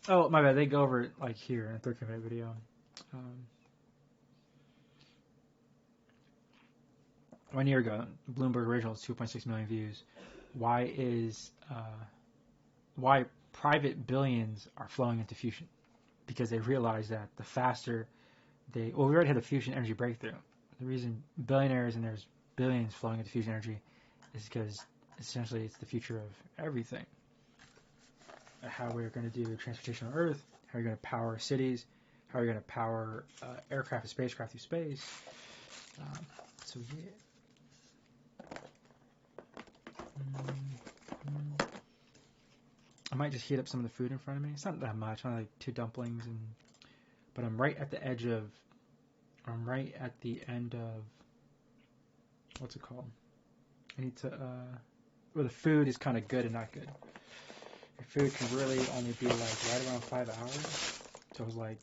Oh, my bad. They go over it like here in a 13-minute video. 1 year ago, Bloomberg original is 2.6 million views. Why private billions are flowing into fusion? Because they realize that the faster we already had the fusion energy breakthrough. The reason billionaires and there's billions flowing into fusion energy is because essentially it's the future of everything. How we're going to do transportation on Earth, how you're going to power cities, how you're going to power aircraft and spacecraft through space. So yeah. I might just heat up some of the food in front of me. It's not that much. I like 2 dumplings, but I'm right at the end of what's it called? I need to where the food is kind of good and not good. Your food can really only be like right around 5 hours. So I was like,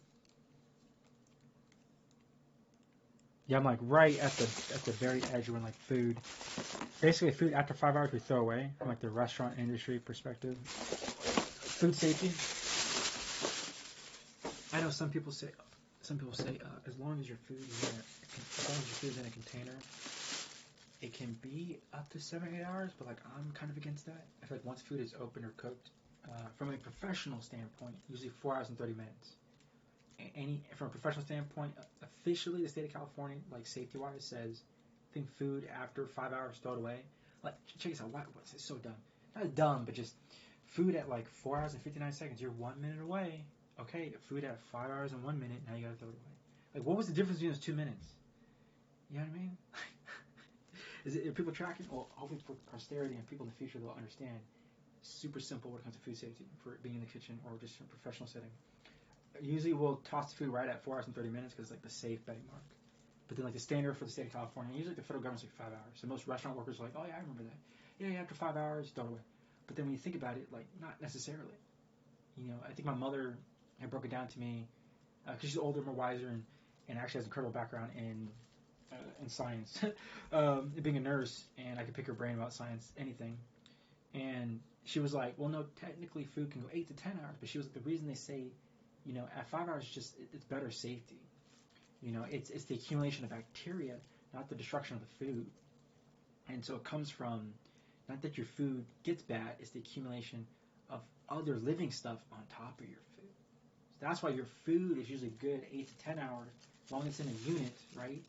yeah, I'm like right at the very edge when like food. Basically, food after 5 hours we throw away from like the restaurant industry perspective. Food safety. I know some people say as long as your food is in a container, it can be up to 7 or 8 hours, but like I'm kind of against that. I feel like once food is open or cooked, from a professional standpoint, usually 4 hours and 30 minutes. From a professional standpoint, officially the state of California, like safety-wise, says, I think food after 5 hours, throw it away. Like, check this out. What's this? So dumb. Not dumb, but just food at like 4 hours and 59 seconds. You're 1 minute away. Okay, food at 5 hours and 1 minute. Now you gotta throw it away. Like, what was the difference between those 2 minutes? You know what I mean? Are people tracking? Well, hopefully for posterity and people in the future, they'll understand. Super simple when it comes to food safety for being in the kitchen or just in a professional setting. Usually we'll toss the food right at 4 hours and 30 minutes because it's like the safe betting mark. But then like the standard for the state of California, usually the federal government's like 5 hours. So most restaurant workers are like, oh yeah, I remember that. Yeah, after 5 hours, throw it away. But then when you think about it, like not necessarily. You know, I think my mother had broke it down to me because she's older, more wiser, and actually has an incredible background in science, being a nurse, and I could pick her brain about science, anything. And she was like, well, no, technically food can go 8 to 10 hours, but she was like, the reason they say, you know, at 5 hours, it's better safety. You know, it's the accumulation of bacteria, not the destruction of the food. And so it comes from, not that your food gets bad, it's the accumulation of other living stuff on top of your food. So that's why your food is usually good 8 to 10 hours, as long as it's in a unit, right?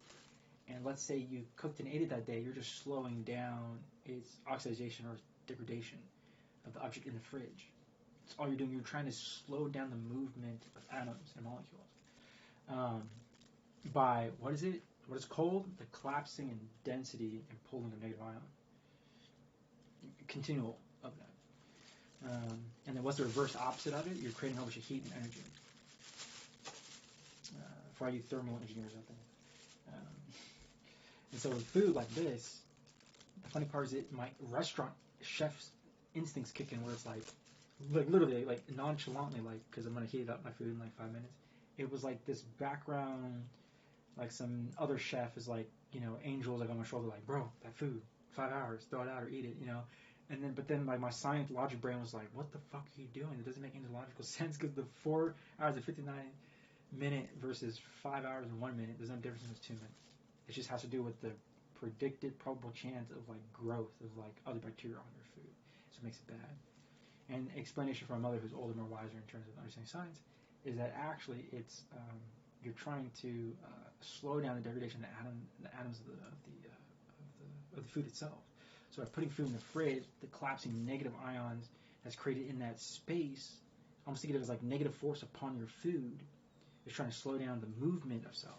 And let's say you cooked and ate it that day, you're just slowing down its oxidation or degradation of the object in the fridge. That's all you're doing. You're trying to slow down the movement of atoms and molecules by, what is it? What is called? The collapsing in density and pulling of negative ion. Continual of that. And then what's the reverse opposite of it? You're creating a whole bunch of heat and energy. For all you thermal engineers out there. And so with food like this, the funny part is my restaurant chef's instincts kick in where it's like literally, like nonchalantly, like, because I'm going to heat up my food in like 5 minutes. It was like this background, like some other chef is like, you know, angels like on my shoulder, like, bro, that food, 5 hours, throw it out or eat it, you know. But then like my science logic brain was like, what the fuck are you doing? It doesn't make any logical sense because the 4 hours and 59 minute versus 5 hours and 1 minute, there's no difference in those 2 minutes. It just has to do with the predicted probable chance of like growth of like other bacteria on your food. So it makes it bad. And explanation from a mother who's older, more wiser in terms of understanding science, is that actually it's you're trying to slow down the degradation of the atoms of the food itself. So by putting food in the fridge, the collapsing negative ions that's created in that space, almost think of it as like negative force upon your food, is trying to slow down the movement of cells.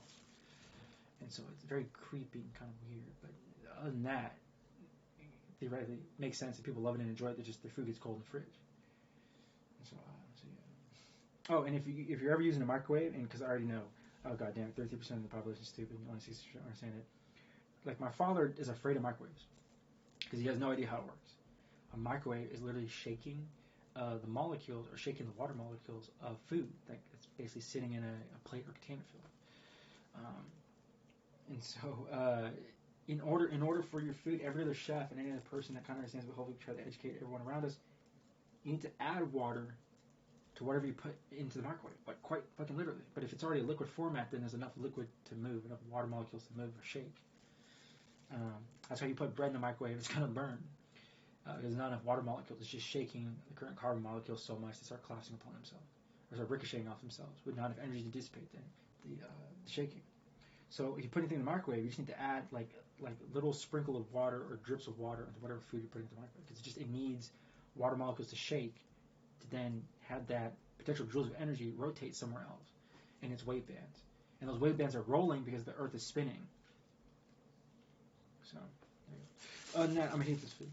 And so it's very creepy and kind of weird. But other than that, theoretically, it makes sense that people love it and enjoy it. Just their food gets cold in the fridge. And so yeah. Oh, and if you're ever using a microwave, and because I already know, oh god damn, 33% of the population is stupid, only 60% understand it. Like my father is afraid of microwaves because he has no idea how it works. A microwave is literally shaking the molecules or shaking the water molecules of food that it's basically sitting in a plate or container filled. And so, in order for your food, every other chef and any other person that kind of understands, but hopefully try to educate everyone around us, you need to add water to whatever you put into the microwave, like quite fucking literally. But if it's already a liquid format, then there's enough liquid to move, enough water molecules to move or shake. That's how you put bread in the microwave; it's gonna burn. There's not enough water molecules; it's just shaking the current carbon molecules so much they start collapsing upon themselves, or start ricocheting off themselves, with not enough energy to dissipate the shaking. So if you put anything in the microwave, you just need to add like little sprinkle of water or drips of water into whatever food you put into the microwave, because it needs water molecules to shake to then have that potential joules of energy rotate somewhere else in its wave bands. And those wave bands are rolling because the Earth is spinning. So, there you go. Other than that, I'm going to eat this food.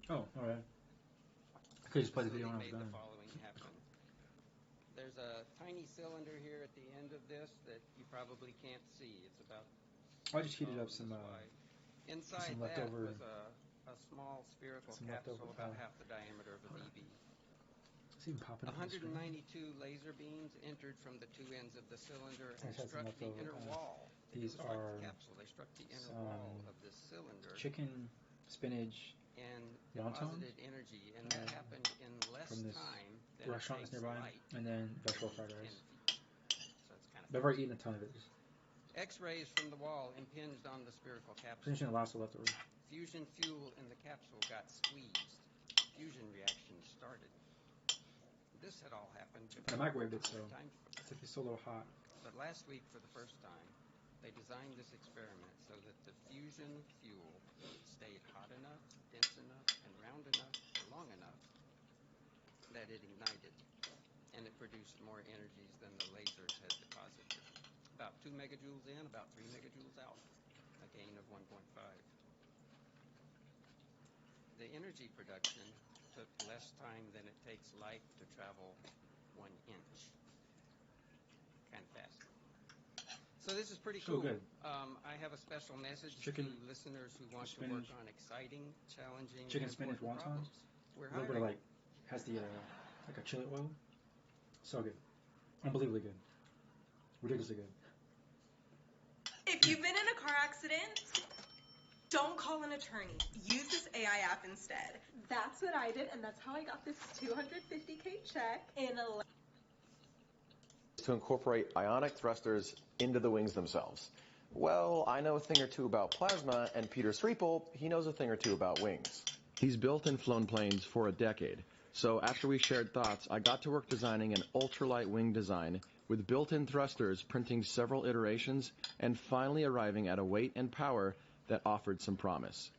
Oh, alright. I could just play the video when I was made done. the following happen. There's a tiny cylinder here at the end of this that you probably can't see. It's about. I just heated up some inside some that leftover, was a small spherical capsule about half the diameter of a BB. It's even popping up. 192 laser beams entered from the two ends of the cylinder and struck the inner wall. These are the capsule. They struck the inner wall of this cylinder. Chicken, spinach, and wontons, deposited energy, and that happened in less from this time than restaurant that's nearby, and then vegetable fried rice. So it's kind of. I've already eaten a ton of it. X-rays from the wall impinged on the spherical capsule. Finishing the last leftover. Fusion fuel in the capsule got squeezed. Fusion reaction started. This had all happened. I microwaved it, so it's still a little hot. But last week, for the first time, they designed this experiment so that the fusion fuel stayed hot enough, dense enough, and round enough, long enough that it ignited, and it produced more energies than the lasers had deposited. About 2 megajoules in, about 3 megajoules out, a gain of 1.5. The energy production took less time than it takes light to travel 1 inch. Kind of fast. So this is pretty cool. Good. I have a special message to listeners who want to work on exciting, challenging, chicken spinach wontons. A little bit of has the like a chili oil. So good, unbelievably good, ridiculously good. If you've been in a car accident, don't call an attorney. Use this AI app instead. That's what I did, and that's how I got this $250K check in a. To incorporate ionic thrusters into the wings themselves. Well, I know a thing or two about plasma, and Peter Sriepel, he knows a thing or two about wings. He's built and flown planes for a decade. So after we shared thoughts, I got to work designing an ultralight wing design with built-in thrusters, printing several iterations, and finally arriving at a weight and power that offered some promise.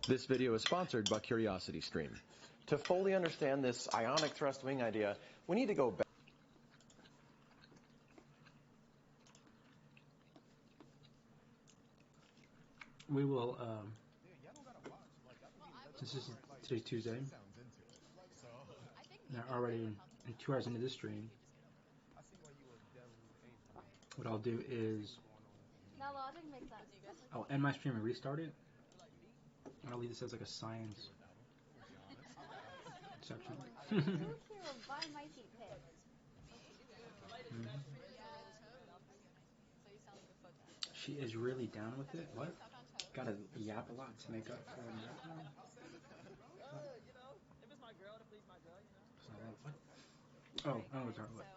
This video is sponsored by CuriosityStream. To fully understand this ionic thrust wing idea, we need to go back. We will, since today's Tuesday, and already 2 hours into this stream, what I'll do is, I'll end my stream and restart it, and I'll leave this as like a science section. She is really down with it? What? Gotta yap a lot to make up for it. What? Oh, I know what you're talking about.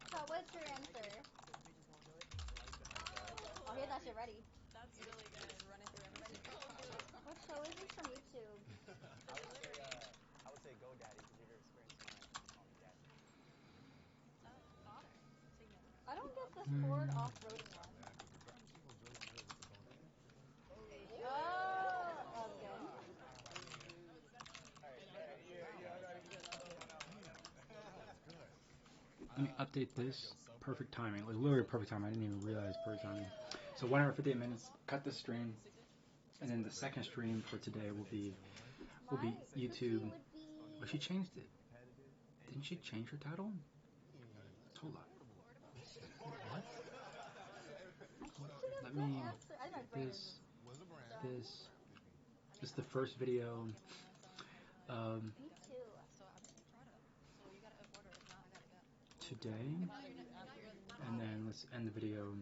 So what's your answer? I'll hear that shit ready. That's really good. Running through everybody. What show is this from YouTube? I would say GoDaddy because you're experienced mine. Father. I don't get the Ford off-roading one. Oh, that was good. Let me update this. Perfect timing. Like literally perfect timing. I didn't even realize perfect timing. So 1 hour 58 minutes. Cut the stream, and then the second stream for today will be YouTube. But she changed it. Didn't she change her title? Hold on. What? Let me. This is the first video. Today, and then let's end the video